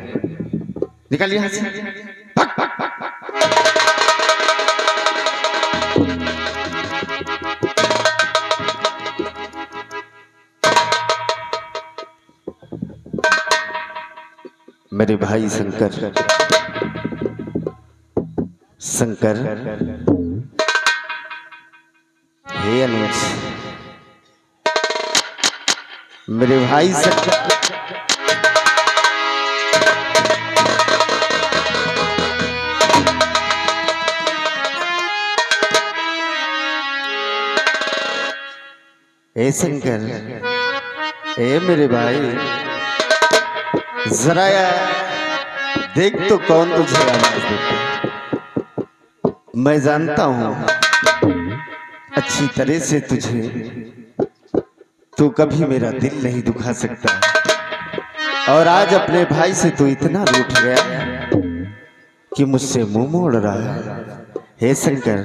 निकल यहाँ से। भाग, भाग, भाग। मेरे भाई शंकर, शंकर, हे अनुज, मेरे भाई शंकर, हे शंकर, हे मेरे भाई, जरा यार देख तो कौन तुझे आवाज देता है। मैं जानता हूं अच्छी तरह से तुझे, तू कभी मेरा दिल नहीं दुखा सकता। और आज अपने भाई से तू इतना रूठ गया कि मुझसे मुंह मोड़ रहा है। हे शंकर,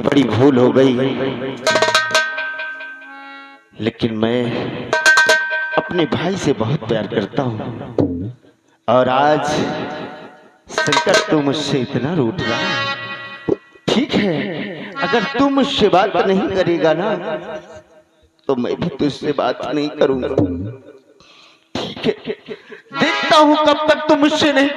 बड़ी भूल हो गई, लेकिन मैं अपने भाई से बहुत प्यार करता हूं। और आज शंकर तू मुझसे इतना रूठ रहा है। ठीक है, अगर तू मुझसे बात नहीं करेगा ना तो मैं भी तुझसे बात नहीं करूंगा। ठीक है, देखता हूं कब तक तू मुझसे नहीं।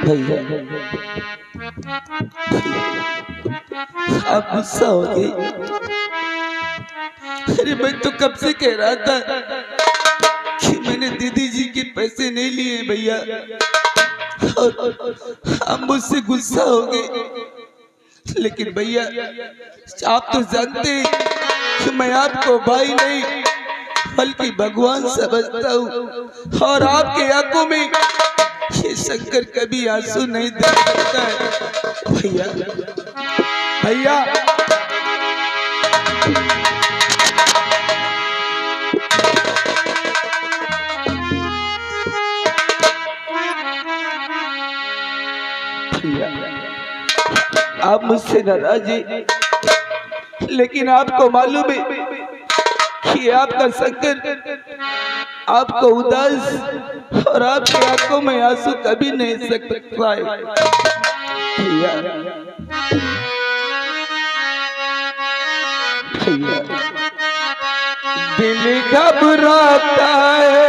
भैया आप गुस्सा हो गई। अरे मैं तो कब से कह रहा था कि मैंने दीदी जी के पैसे नहीं लिए भैया, और आप मुझसे गुस्सा हो गए। लेकिन भैया आप तो जानते हैं कि मैं आपको भाई नहीं बल्कि भगवान समझता हूँ। और आपके आंखों में ये शंकर कभी आंसू नहीं देख सकता है भैया। भैया आप मुझसे नाराज हैं, लेकिन आपको मालूम है कि आपका शंकर आपको उदास और आपकी आंखों में आंसू कभी नहीं सकता है भैया। भैया दिल घबराता है,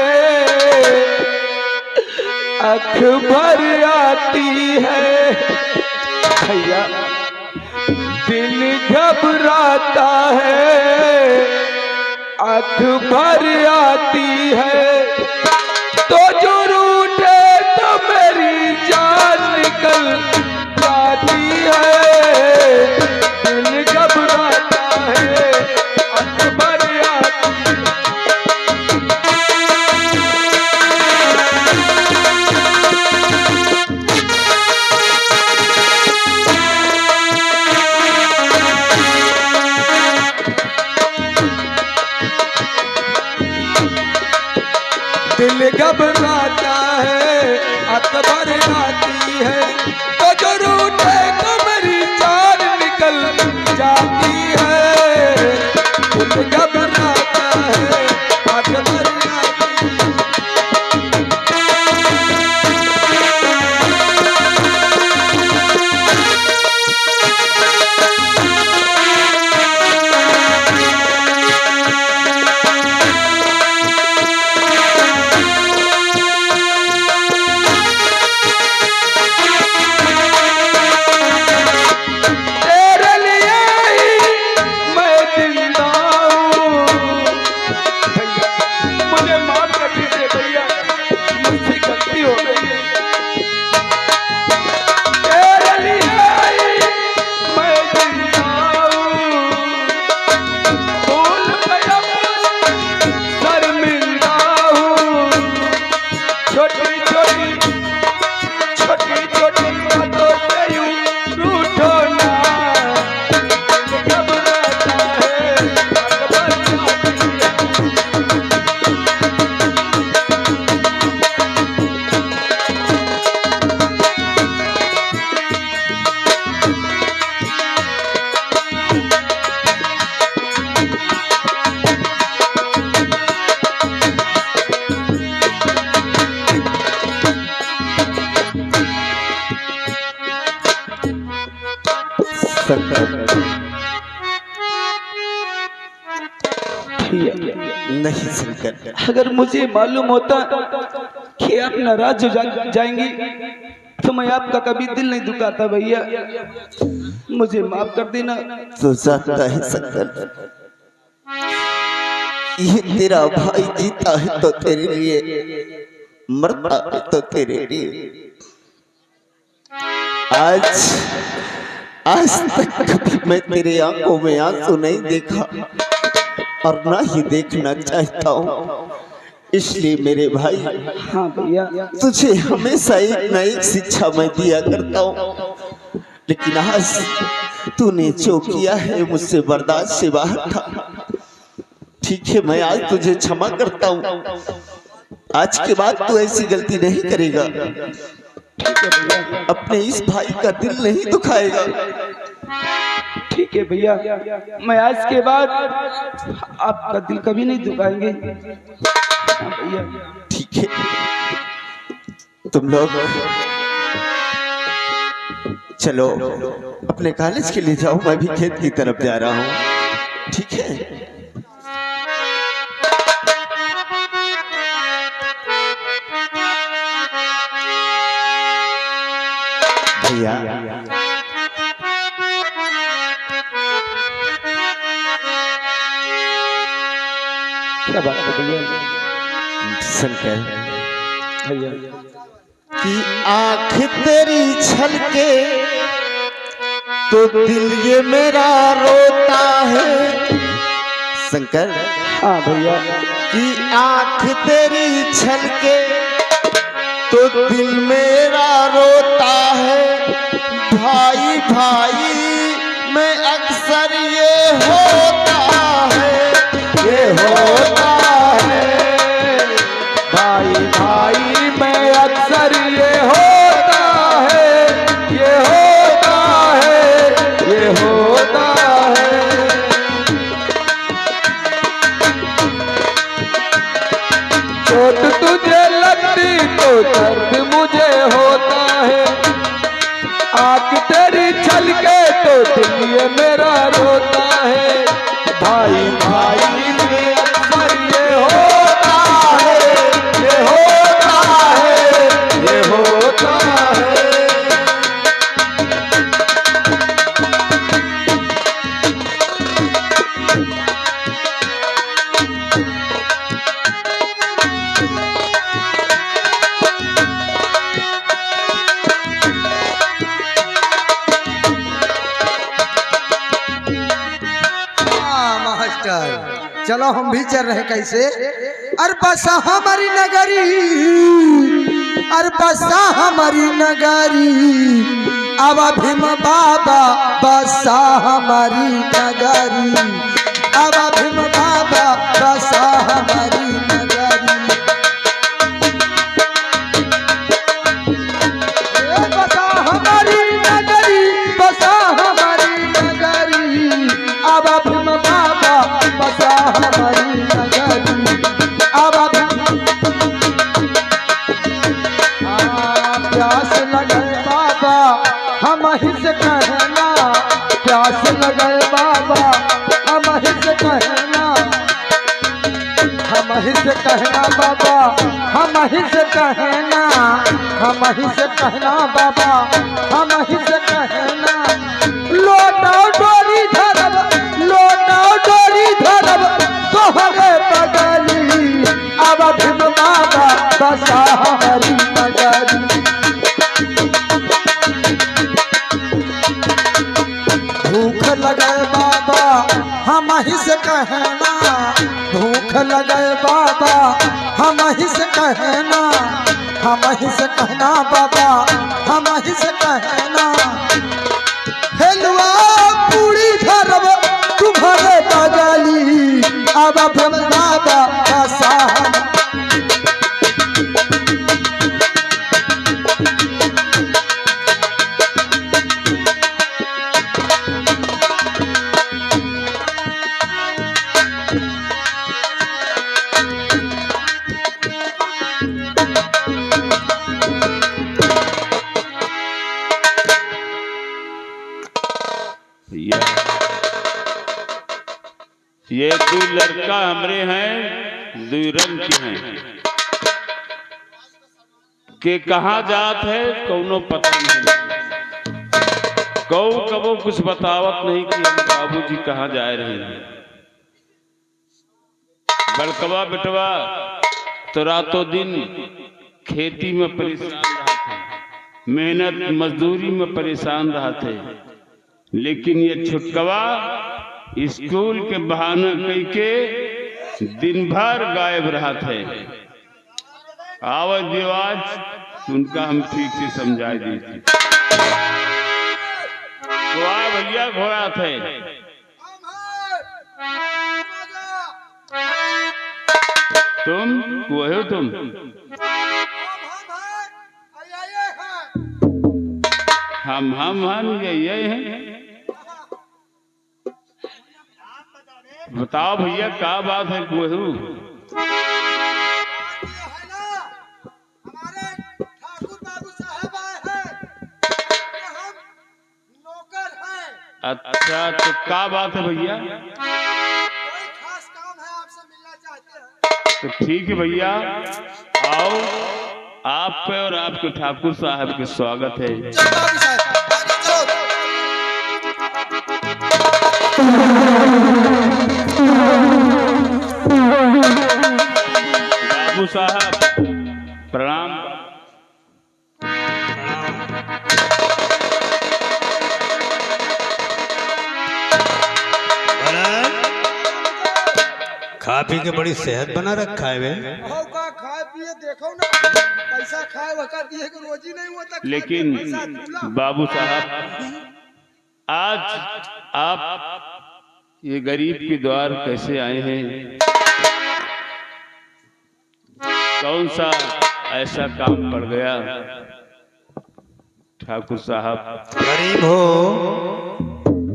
आँख भर आती है भैया। दिल घबराता है, आँख भर आती है, तो जो रूठे तो मेरी जान निकल जाती है। दिल घबराता है, आँख भर आती है। दिल घबराता है, आँख भर आती है, तो जो रूठे तो मेरी जान निकल जाती है। दिल घबराता है, आँख भर आती है। भैया। नहीं शंकर, अगर मुझे मालूम होता कि आप नाराज हो जाएंगी तो मैं आपका कभी दिल नहीं दुखाता भैया। मुझे माफ कर देना। तो जानता है शंकर, ये तेरा भाई जीता है तो तेरे लिए, मरता है तो तेरे लिए। आज तक कभी मैं तेरे आंखों में आंसू नहीं देखा और ना ही देखना चाहता हूँ। इसलिए मेरे भाई, हाँ भैया, तुझे हमेशा एक न एक शिक्षा मैं दिया करता हूँ, लेकिन आज तूने जो किया है मुझसे बर्दाश्त से बाहर था। ठीक है, मैं आज तुझे क्षमा करता हूँ। आज के बाद तू ऐसी गलती नहीं करेगा, अपने इस भाई का दिल नहीं दुखाएगा। ठीक है भैया, मैं आज के बाद आपका दिल कभी नहीं दुखाएंगे। हाँ भैया, ठीक है, तुम लोग चलो अपने कॉलेज के लिए जाओ, मैं भी खेत की तरफ जा रहा हूँ। ठीक है भैया, क्या बात है भैया? शंकर भैया, कि आंख तेरी छलके तो दिल ये मेरा रोता है। शंकर, हाँ भैया, कि आंख तेरी छलके तो दिल मेरा रोता है। भाई भाई में अक्सर ये होता है, ये होता है। भाई भाई में अक्सर ये होता है, ये होता है, ये होता है। चोट तुझे लगती तो दर्द मुझे होता है। आंख तेरी छलके तो दिल ये मेरा रोता है। भाई भाई में अक्सर ये होता है, ये होता है, ये होता है। मास्टर, चलो हम भी चल रहे कैसे। अरे बसा हमारी नगरी, अरे बसा हमारी नगरी, अब भीम बाबा बसा हमारी नगरी, अब भीम बाबा बसा हमारी नगरी। बसा हमारी नगरी, बसा हमारी नगरी, अब भीम बाबा बसा हमारी नगरी, अब प्यास लगे बाबा हम ही से कहना, प्यास लगे बाबा हम ही से कहना, हम ही से कहना बाबा, हम ही से कहना, हम ही से कहना बाबा, हम ही से कहना। लोटाओ डोरी धरब, लोटाओ डोरी धरब तोहरे बगली, अब भीम बाबा बसा हमारी नगरी। भूख लगे बाबा हम ही से कहना, भूख लगे बाबा हम ही से कहना, हम ही से कहना बाबा, हम ही से कहना। हेलुआ पूरी धरब तुम्हारे बगली, अब भीम बाबा बसा ये ये दो लड़का हमरे हैं, दो रंग के हैं, के कहाँ जात है कौनो पता नहीं, कबो कुछ बतावत नहीं कि हम बाबूजी कहाँ जा रहे हैं। बड़कवा बेटवा तो रातों दिन खेती में परेशान रहते, मेहनत मजदूरी में परेशान रहते, लेकिन ये छुटकवा स्कूल के बहाना कई के दिन भर गायब रहते। आवाज दिवाज उनका हम ठीक से समझा दी थी। तो आ भैया घोड़ा थे, तुम वो हो तुम, हम ये हैं। बताओ भैया क्या बात है कोहू? अच्छा तो क्या बात है भैया? कोई खास काम है, आपसे मिलना चाहते हैं। तो ठीक है भैया, आओ, आप पे और आपके ठाकुर साहब के स्वागत है। चलो बाबू साहब, आगे चलो। बाबू साहब प्रणाम। खा पी के बड़ी सेहत बना रखा है वे। हो का खाए पिए देखो ना, पैसा खाए वका दिए को रोजी नहीं हुआ तक। लेकिन बाबू साहब आज आप ये गरीब के द्वार कैसे आए हैं? कौन सा ऐसा काम पड़ गया ठाकुर साहब? गरीब हो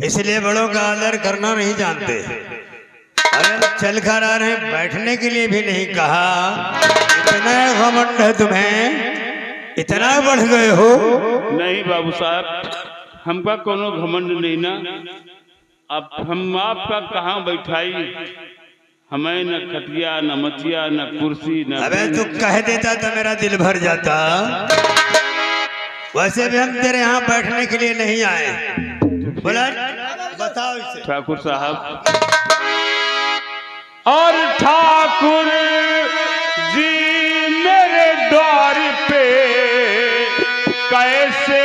इसलिए बड़ों का आदर करना नहीं जानते। अरे चल कर आ रहे, बैठने के लिए भी नहीं कहा। इतना घमंड है तुम्हें, इतना बढ़ गए हो। नहीं बाबू साहब, हमका कोनो घमंड नहीं ना। अब हम आपका कहाँ बैठाई? हमें न खटिया न मचिया न कुर्सी न। अबे तू कह देता तो मेरा दिल भर जाता। वैसे भी हम तेरे यहाँ बैठने के लिए नहीं आए। बोला बताओ इसे। ठाकुर साहब और ठाकुर जी मेरे द्वार पे कैसे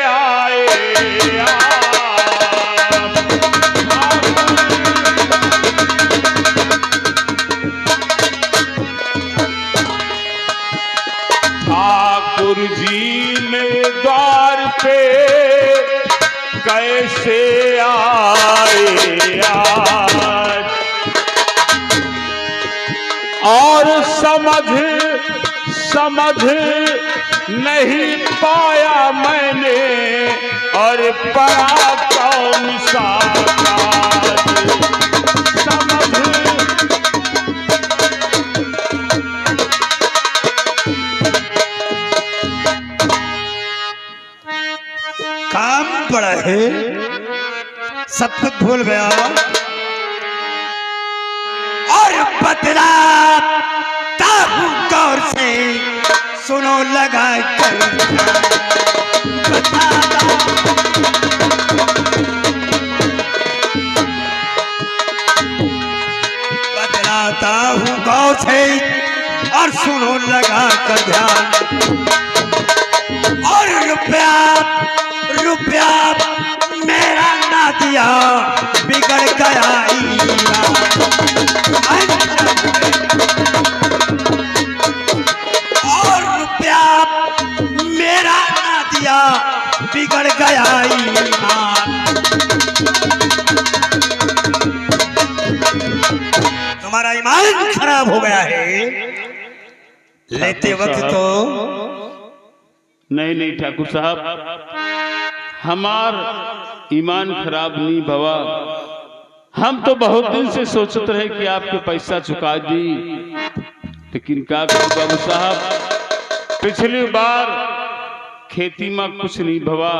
आए ठाकुर जी मेरे द्वार पे कैसे आए आज, और समझ नहीं पाया मैंने, और पड़ा कौन सा काम पड़ा है, सब कुछ भूल गया और बदला गौर से सुनो लगा कर बदलाता हूँ गौर से और सुनो लगा कर ध्यान। और रुपया मेरा ना दिया बिगड़ गया और रुपया मेरा ना दिया बिगड़ गया ईमान। तुम्हारा ईमान खराब हो गया है। लेते वक्त तो नहीं ठाकुर साहब, हमार ईमान खराब नहीं भवा। हम तो बहुत दिन से सोचते रहे कि आपके पैसा चुका दी, लेकिन क्या करूं बाबू साहब, पिछली बार खेती में कुछ नहीं भवा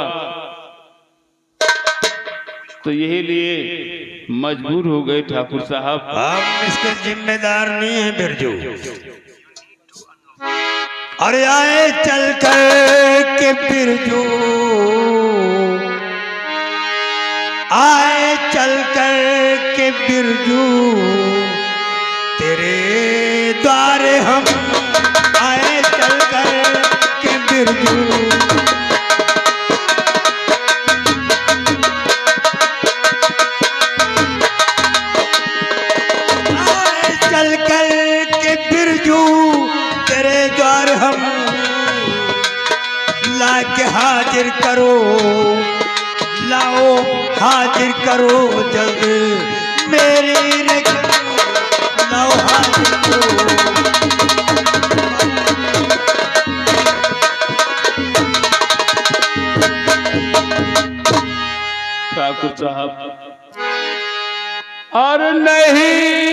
तो यही लिए मजबूर हो गए ठाकुर साहब। हम इसके जिम्मेदार नहीं है बिरजू। अरे आए चल कर के बिरजू, आए चल कर के बिरजू, तेरे द्वारे हम आए चल कर के बिरजू। आए चल कर के बिरजू, तेरे द्वार हम लाके हाजिर करो, लाओ हाजिर करो जल्द मेरी रकम, लाओ हाजिर करो। ठाकुर साहब और नहीं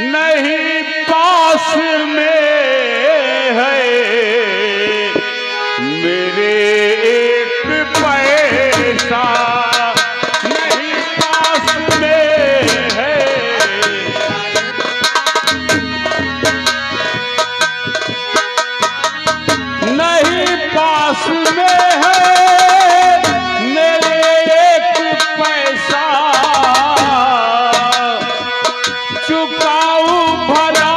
नहीं पास में है मेरे एक पैसा, नहीं पास में है, नहीं पास में है मेरे एक पैसा, चुकाऊं भला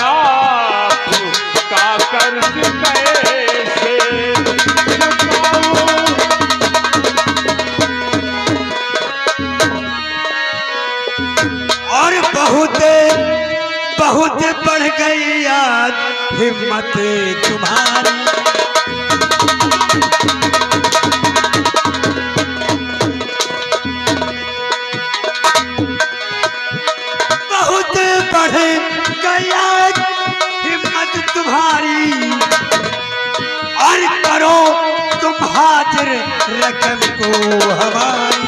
आपका कर्ज कैसे चुकाऊं। और बहुत बहुत बढ़ गई याद हिम्मत तुम्हारी, बहुत बढ़ गई याद हिम्मत तुम्हारी, और करो तुम हाजिर रकम को हमारी।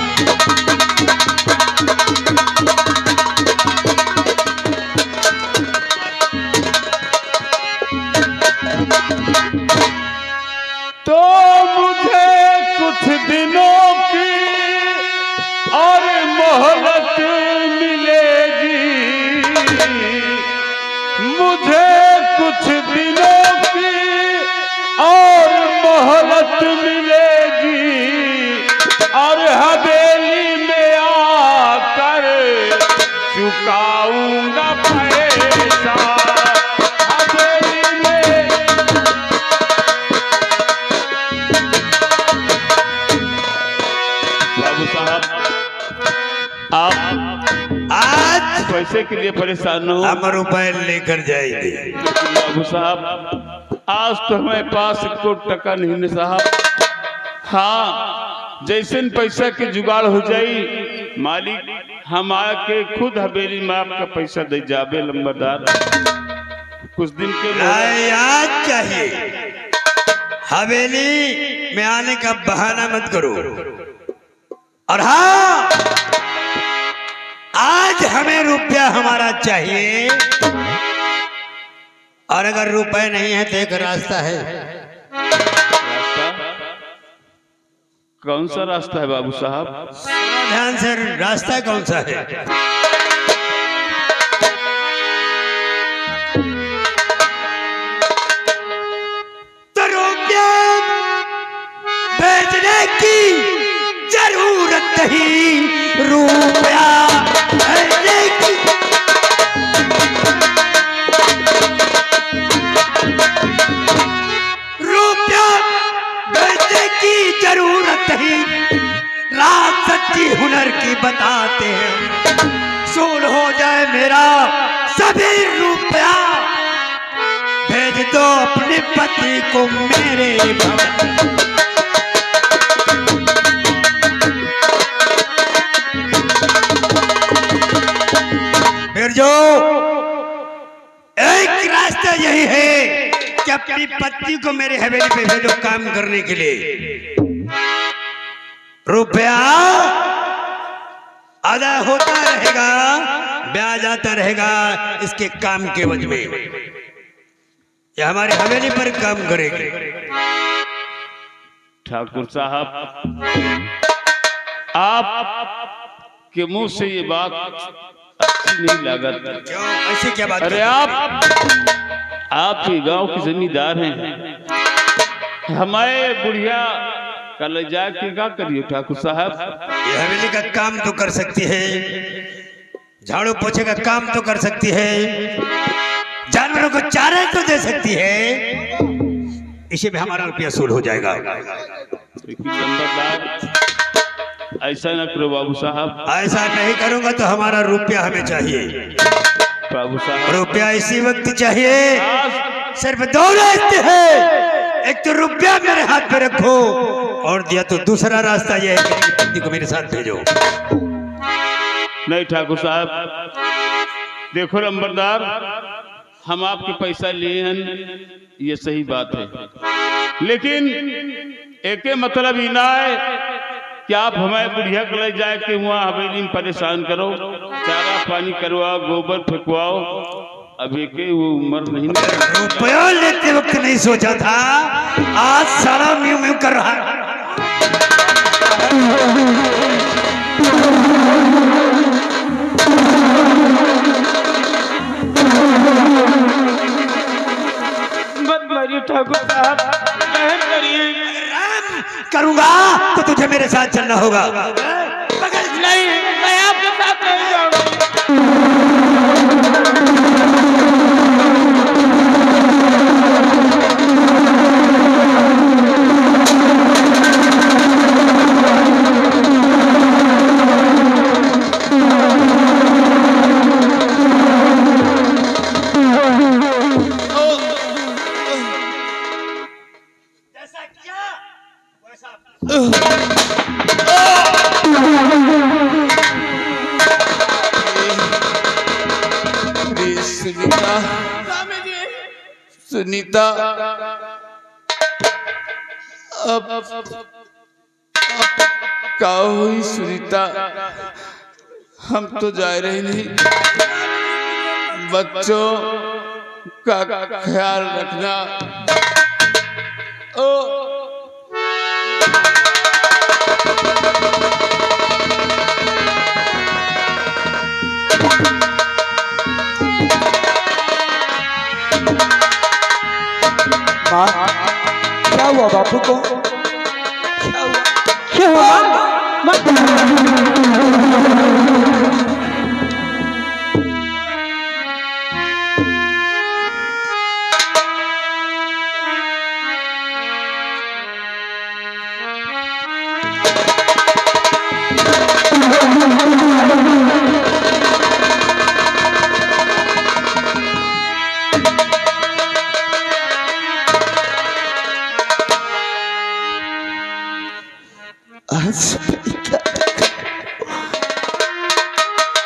तो मुझे कुछ दिनों की और मोहलत मिलेगी, मुझे कुछ दिनों की और मोहलत मिलेगी, और हवेली में आकर चुकाऊंगा पैसा, हवेली में। बाबू साहब आप आज पैसे के लिए परेशान हो, हम रुपए लेकर जाएंगे। बाबू साहब आज तो हमारे पास को टका नहीं है साहब। हाँ जैसे पैसा के जुगाड़ हो जाई मालिक हम आके खुद हवेली में आपका पैसा दे जाबे लंबरदार। कुछ दिन के लिए आज चाहिए, हवेली में आने का बहाना मत करो। और हाँ आज हमें रुपया हमारा चाहिए, और अगर रुपए नहीं है तो एक रास्ता है। रास्ता कौन सा रास्ता है बाबू साहब? ध्यान से, रास्ता कौन सा है? तो रुपया भेजने की जरूरत नहीं, रुपया भेजने की रुपया भेजने की जरूरत नहीं, रात सच्ची हुनर की बताते हैं। सुन हो जाए मेरा सभी रुपया, भेज दो अपने पति को मेरे भवन। फिर जो एक रास्ता यही है कि अपनी पत्नी को मेरे हवेली पे भेजो काम करने के लिए। रुपया आधा होता रहेगा, ब्याज आता रहेगा इसके काम के वजह में। ये हमारी हवेली पर काम करेगी। ठाकुर साहब आप के मुंह से ये बात अच्छी नहीं लागत। क्यों ऐसी क्या बात? अरे आप ये गांव के जमींदार हैं, हमारे बुढ़िया कल जाके क्या करिए ठाकुर साहब? ये हवेली का काम तो कर सकती है, झाड़ू पोछे का काम तो कर सकती है, जानवरों को चारा तो दे सकती है, इसी में हमारा रुपया सूल हो जाएगा। लेकिन नंबरदार ऐसा न करो बाबू साहब। ऐसा नहीं करूंगा तो हमारा रुपया हमें चाहिए बाबू साहब। रुपया इसी वक्त चाहिए। सिर्फ दो रास्ते हैं, एक तो रुपया मेरे हाथ पे रखो और दिया तो दूसरा रास्ता ये है कि मेरी पत्नी को मेरे साथ भेजो। नहीं ठाकुर साहब, देखो नंबरदार, हम आपके पैसा लिए हैं ये सही बात है, लेकिन एक मतलब ही ना है कि आप हमारे बुढ़िया को ले जाए के वहाँ हवेली में परेशान करो, चारा पानी करवाओ, गोबर फेंकवाओ। अब एक वो उम्र नहीं। रुपया लेते वक्त नहीं सोचा था, आज सारा म्यू म्यू कर रहा है। मत मारिए ठाकुर साहब, रहम करिए। करूंगा तो तुझे मेरे साथ चलना होगा। नहीं, मैं आपके साथ नहीं जाऊंगा। सुनीता, अब क्या हुई सुनीता? हम तो जा रहे नहीं, बच्चों का ख्याल रखना। ओ क्या हुआ बापू को? क्या हुआ?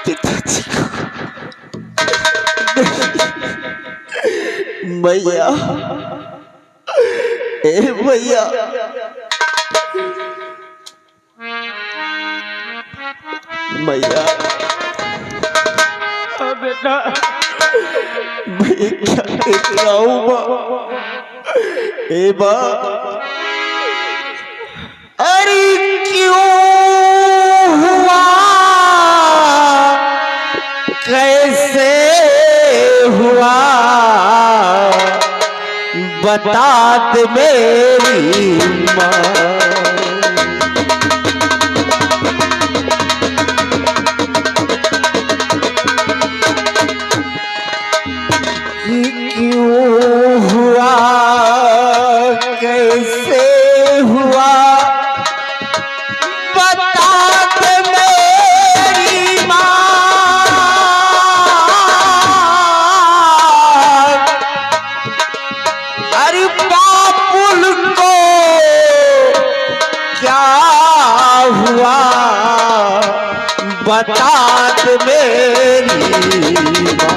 पिताजी को भैया, ए भैया, भैया, बेटा, मैं क्या देख रहा हूँ माँ? ए माँ, अरे क्यों हुआ, कैसे हुआ, बता दे मेरी माँ। क्यों हुआ, कैसे हुआ, बता दे मेरी माँ। अरे बापुल को क्या हुआ, बता दे मेरी माँ।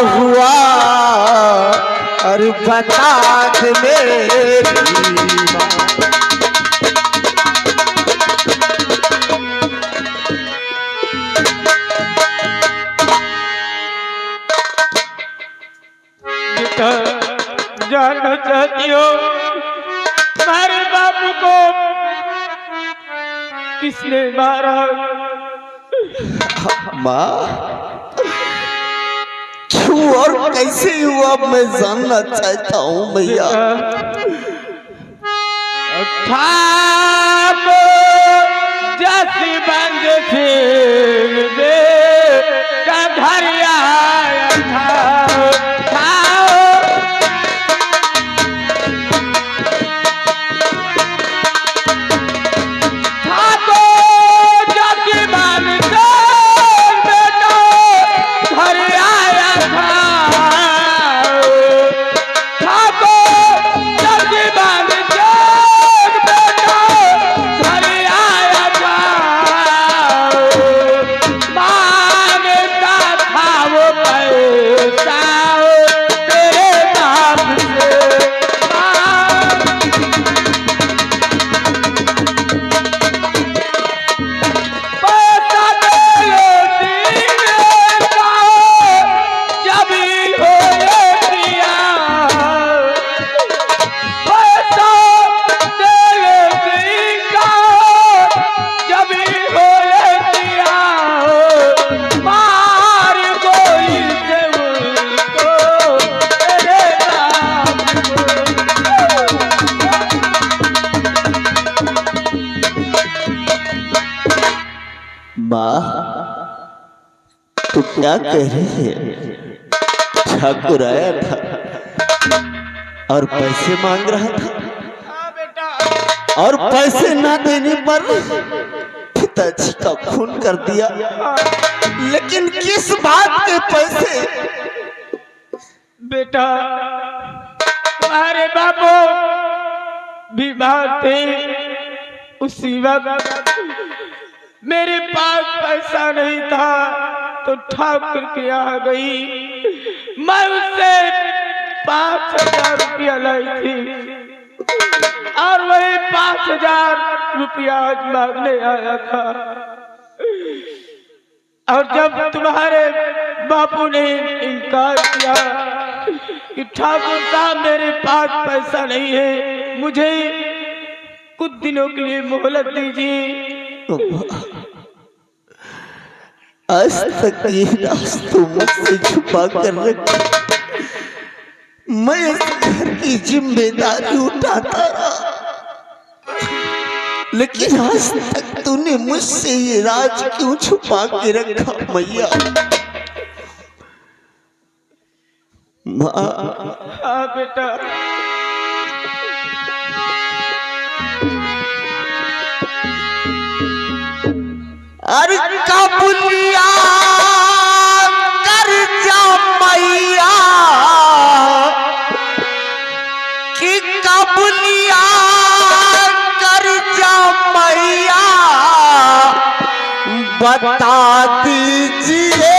हुआ और बता दे मेरी माँ। बेटा जानना चाहती हो तुम्हारे बापू को किसने मारा? माँ क्यों और कैसे हुआ मैं जानना चाहता हूँ भैया। जैसी बंद फिर का घर आया था तो क्या कह रहे हैं? ठाकुर आया था और पैसे मांग रहा था और पैसे ना देने पर पिताजी का खून कर दिया। लेकिन किस बात के पैसे? बेटा तुम्हारे बापू बीमार थे, उसी वक्त मेरे पास पैसा नहीं था तो ठाकुर के यहाँ गई, मैं उससे 5,000 रुपया लाई थी और वही 5,000 रुपया आज मांगने आया था। और जब तुम्हारे बापू ने इनकार किया कि ठाकुर साहब मेरे पास पैसा नहीं है, मुझे कुछ दिनों के लिए मोहलत दीजिए। आज तक ये राज तो मुझसे छुपा कर रखा, मैं इस घर की जिम्मेदारी उठाता रहा, लेकिन आज तक तूने मुझसे ये राज क्यों छुपा के रखा मैया? माँ हाँ बेटा, अरे कबूलिया कर जा मैया कि कबूलिया कर जा मैया, बता दीजिए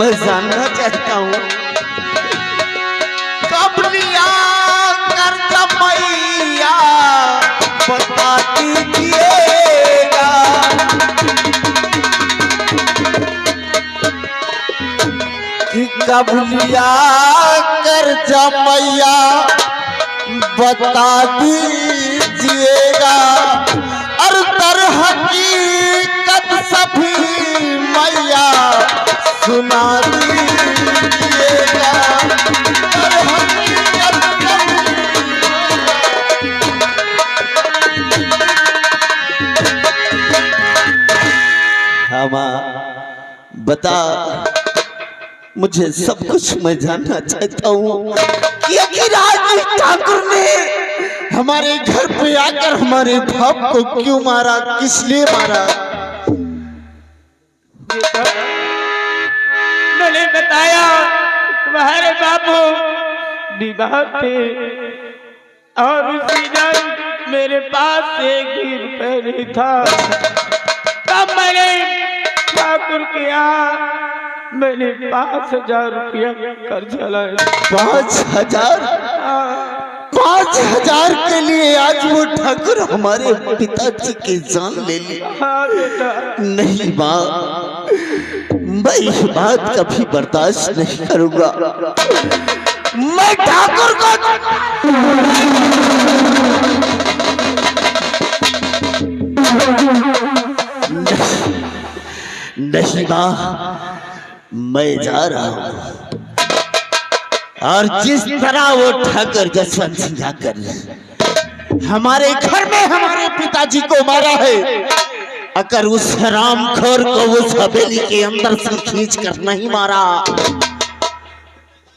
मैं जानना चाहता हूँ कब लिया कर्जा मैया, बता दीजिएगा कि कब लिया कर्जा मैया, बता दीजिएगा। और दर हकीकत सभी मैया सुना दीजिएगा। हाँ माँ बता, मुझे सब कुछ मैं जानना चाहता हूँ कि आखिर आज ठाकुर ने हमारे घर पे आकर हमारे बाप को क्यों मारा, किस लिए मारा? मैंने बताया तुम्हारे बापू बीमार थे और उसी दिन मेरे पास एक भी रुपए नहीं था, तब मैंने ठाकुर किया, मैंने 5,000 रुपया कर्जा लाया। 5,000? 5,000 के लिए आज वो ठाकुर हमारे पिताजी की जान ले ली। हाँ बेटा। नहीं माँ, मैं ये बात कभी बर्दाश्त नहीं करूंगा। मैं ठाकुर को नहीं माँ, मैं जा रहा हूँ। और जिस तरह वो ठाकुर जसवंत सिंह आकर हमारे घर में हमारे पिताजी को मारा है, अगर उस हरामखोर को उस हवेली के अंदर से खींच कर नहीं मारा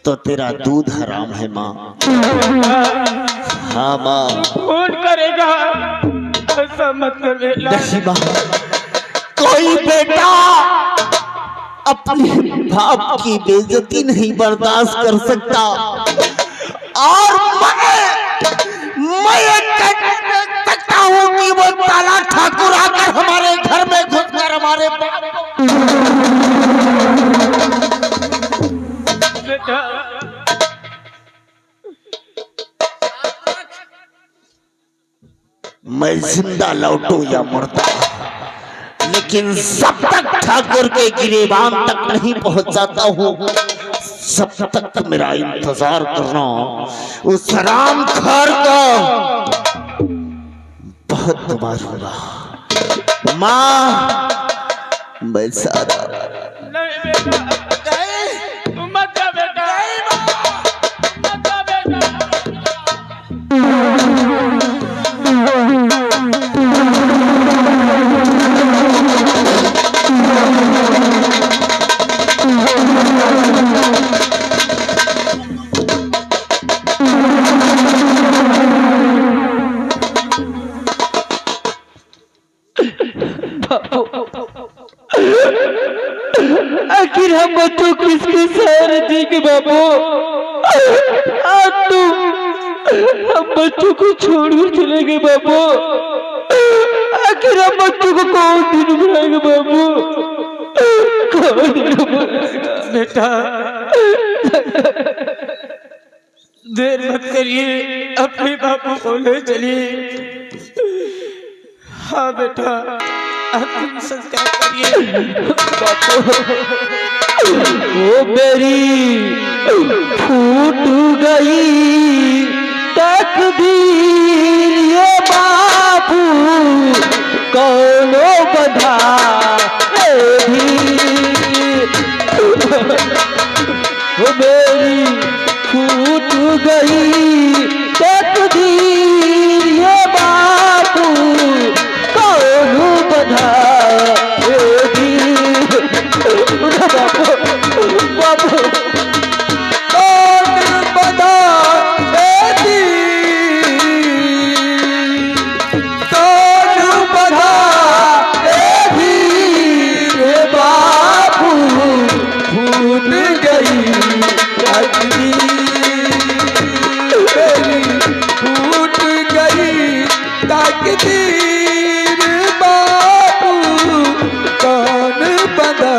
तो तेरा दूध हराम है माँ। हाँ माँ। कौन करेगा ऐसा? मतलब नहीं माँ, कोई बेटा अपने बाप की बेइज्जती नहीं बर्दाश्त कर सकता। और मैं सकता हूँ कि वो ताला ठाकुर आकर हमारे घर में घुसकर हमारे बेटा। मैं जिंदा लौटूं या मुर्दा, लेकिन जब तक ठाकुर के गिरेबान तक नहीं पहुंच जाता हूँ, सब तक मेरा इंतजार करना। उस हरामखोर को बहुत मारूंगा माँ। मैं सारा नहीं बेटा, तुम मत जा बेटा, मत जा बेटा। आखिर हम बच्चों किसके सहारे देंगे बाबू? आज तो हम बच्चों को छोड़कर चले गए बाबू। आखिर हम बच्चों को कौन दिन बुलाएगा बाबू? कौन दिन बुलाएगा? बेटा देर मत करिए, अपने बापू को ले चलिए। हाँ बेटा, अंतिम संस्कार करिए। वो मेरी फूट गई तकदीर ये बापू, कौनो बधा वो मेरी फूट गई तकदीर ये बापू, कौनो बधा बापू, कौन बधा कौन बधा बापू, भूल गई फूट गई तकदीर बापू, कौन बधा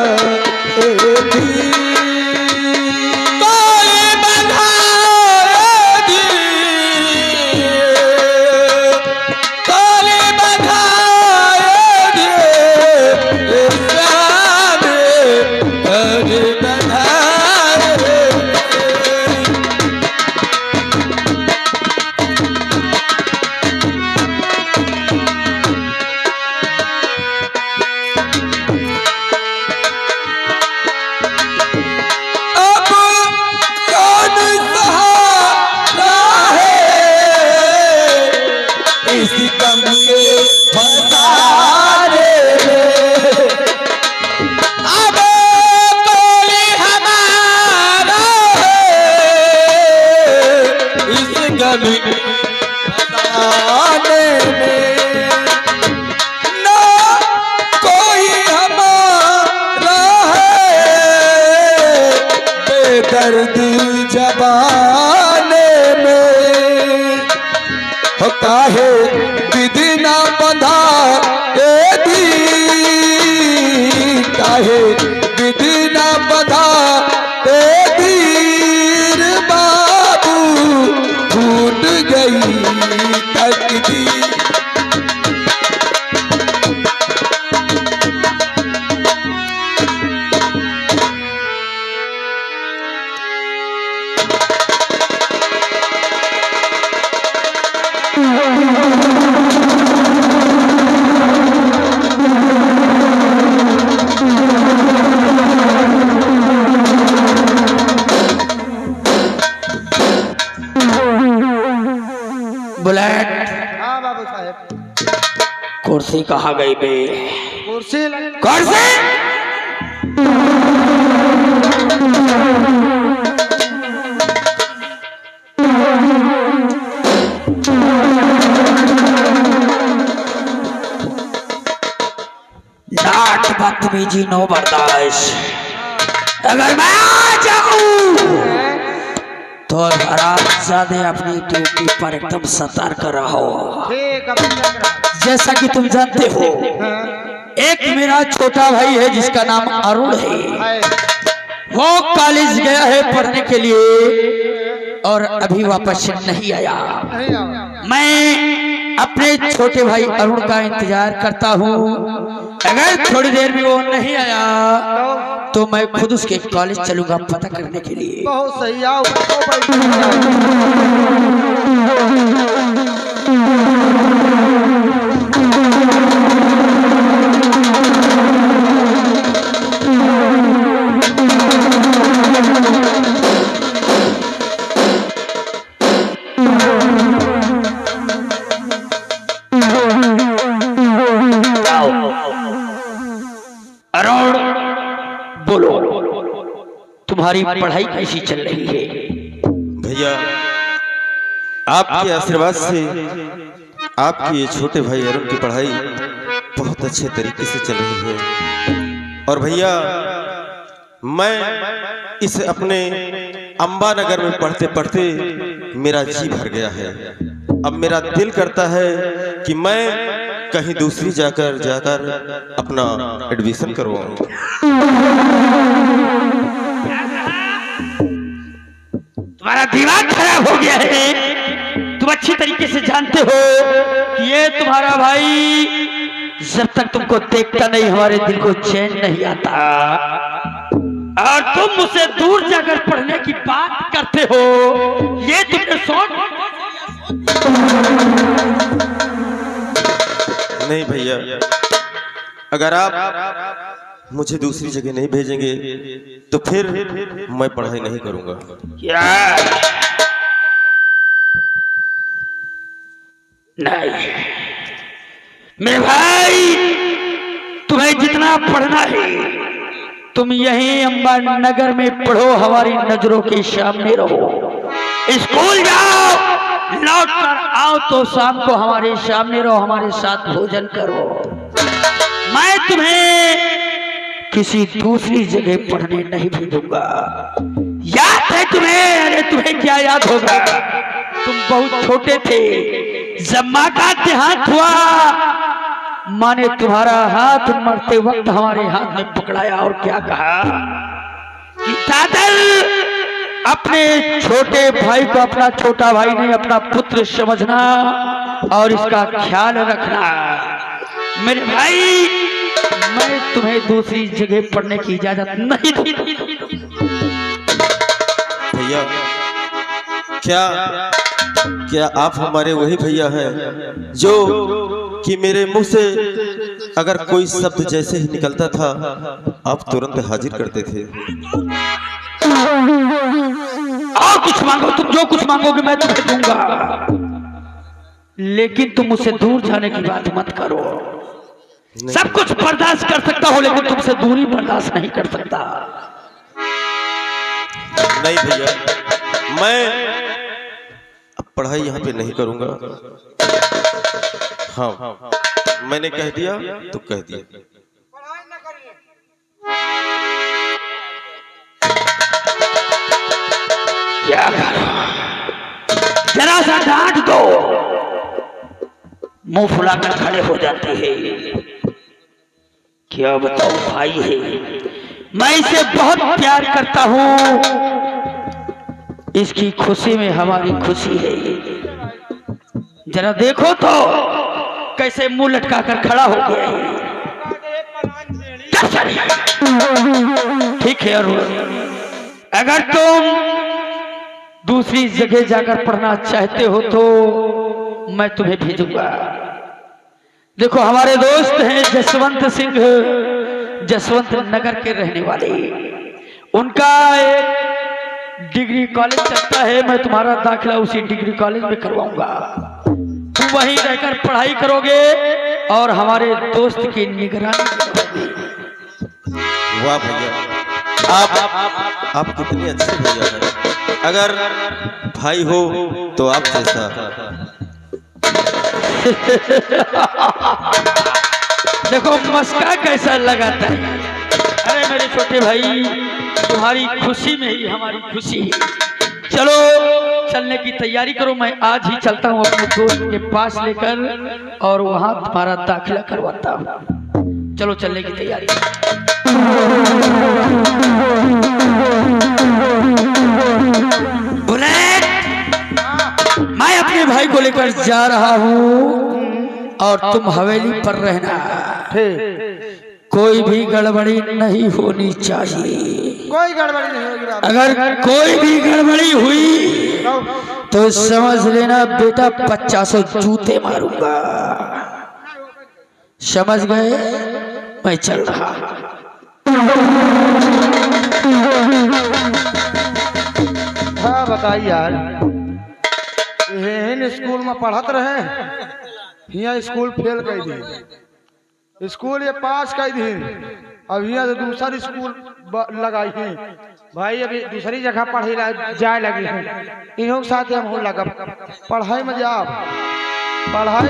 दर्द जबाने में होता है काहे विधि न बधा ते धीर बाबू फूट गई तकदीर। बुलेट हाँ बाबू साहेब। कुर्सी कहाँ गई बे? कुर्सी कुर्सी लाट बदतमीजी नो बर्दाश्त। अगर मैं आ जाऊं तो हरामजादे अपनी ड्यूटी पर एकदम सतर्क रहो। ठीक है। जैसा कि तुम जानते हो, एक मेरा छोटा भाई है जिसका नाम अरुण है। वो कॉलेज गया है पढ़ने के लिए और अभी वापस नहीं आया। मैं अपने छोटे भाई अरुण का इंतजार करता हूँ। अगर थोड़ी देर में वो नहीं आया तो मैं खुद उसके कॉलेज चलूंगा पता करने के लिए। बहुत सही आओ। अरुण बोलो, तुम्हारी पढ़ाई कैसी चल रही है? भैया आपके आशीर्वाद से आपके ये छोटे भाई अरुण की पढ़ाई बहुत अच्छे तरीके से चल रही है। और भैया मैं इस अपने अंबानगर में पढ़ते पढ़ते मेरा जी भर गया है। अब मेरा दिल करता है कि मैं कहीं दूसरी जाकर अपना एडमिशन करवाऊं। तुम्हारा दिमाग खराब हो गया है। तुम अच्छी तरीके से जानते हो कि ये तुम्हारा भाई जब तक तुमको देखता नहीं हमारे दिल को चैन नहीं आता। और तुम मुझसे दूर जाकर पढ़ने की बात करते हो, ये तुमने सोच। नहीं भैया, अगर आप मुझे दूसरी जगह नहीं भेजेंगे तो फिर मैं पढ़ाई नहीं करूंगा। नहीं मेरे भाई, तुम्हें जितना पढ़ना है तुम यहीं अंबानगर में पढ़ो, हमारी नजरों के सामने रहो। स्कूल जाओ, लौट कर आओ तो शाम को हमारे सामने रहो, हमारे साथ भोजन करो। मैं तुम्हें किसी दूसरी जगह पढ़ने नहीं भेजूंगा। याद है तुम्हें? अरे तुम्हें क्या याद होगा, तुम बहुत छोटे थे जब माँ का देहांत हुआ। माँ ने तुम्हारा हाथ मरते वक्त हमारे हाथ में पकड़ाया और क्या कहा कि दादल अपने छोटे भाई को अपना छोटा भाई नहीं अपना पुत्र समझना और इसका ख्याल रखना। मेरे भाई, मैं तुम्हें दूसरी जगह पढ़ने की इजाजत नहीं दूंगा। भैया क्या आप हमारे वही भैया हैं जो कि मेरे मुंह से अगर कोई शब्द जैसे ही निकलता था आप तुरंत हाजिर करते थे? और कुछ मांगो, तुम जो कुछ मांगोगे मैं तुम्हें दूंगा, लेकिन तुम मुझसे दूर जाने की बात मत करो। सब कुछ बर्दाश्त कर सकता हो लेकिन तुमसे दूरी बर्दाश्त नहीं कर सकता। नहीं भैया, मैं अब पढ़ाई यहाँ पे नहीं करूंगा। हाँ, मैंने कह दिया तो कह दिया। क्या करो, जरा सा डांट दो, मुंह फुलाकर खड़े हो जाते हैं। क्या बताऊं भाई है, मैं इसे बहुत प्यार करता हूँ, इसकी खुशी में हमारी खुशी है। जरा देखो तो कैसे मुंह लटका कर खड़ा हो गया है। ठीक है, और अगर तुम दूसरी जगह जाकर पढ़ना चाहते हो तो मैं तुम्हें भेजूंगा। देखो हमारे दोस्त हैं जसवंत सिंह, जसवंत नगर के रहने वाले, उनका एक डिग्री कॉलेज चलता है, मैं तुम्हारा दाखिला उसी डिग्री कॉलेज में करवाऊंगा। तुम वहीं रहकर पढ़ाई करोगे और हमारे दोस्त की निगरानी करोगे। वाह भैया, आप कितने अच्छे भैया हैं। अगर भाई हो तो आप जैसा। देखो मस्का कैसा लगाता है। अरे मेरे छोटे भाई, तुम्हारी खुशी में ही हमारी खुशी है। चलो चलने की तैयारी करो, मैं आज ही चलता हूँ अपने दोस्त के पास लेकर और वहां तुम्हारा दाखिला करवाता हूँ। चलो चलने की तैयारी। बुलेट, मैं अपने भाई को लेकर जा रहा हूँ और तुम हवेली पर रहना। कोई भी गड़बड़ी नहीं होनी चाहिए। कोई गड़बड़ी नहीं होगी बाबू। अगर कोई भी गड़बड़ी हुई तो समझ लेना बेटा 50 जूते मारूंगा। समझ गए? मैं चल रहा। हाँ बताइए यार, यही स्कूल में पढ़त रहे, यहाँ स्कूल फेल कर दी, स्कूल ये पास कर दी, अब यहाँ से दूसरा स्कूल लगाई है भाई। अभी दूसरी जगह पढ़े जाए लगी है, इन्हों के साथ हम हो लगा पढ़ाई में जाओ, पढ़ाई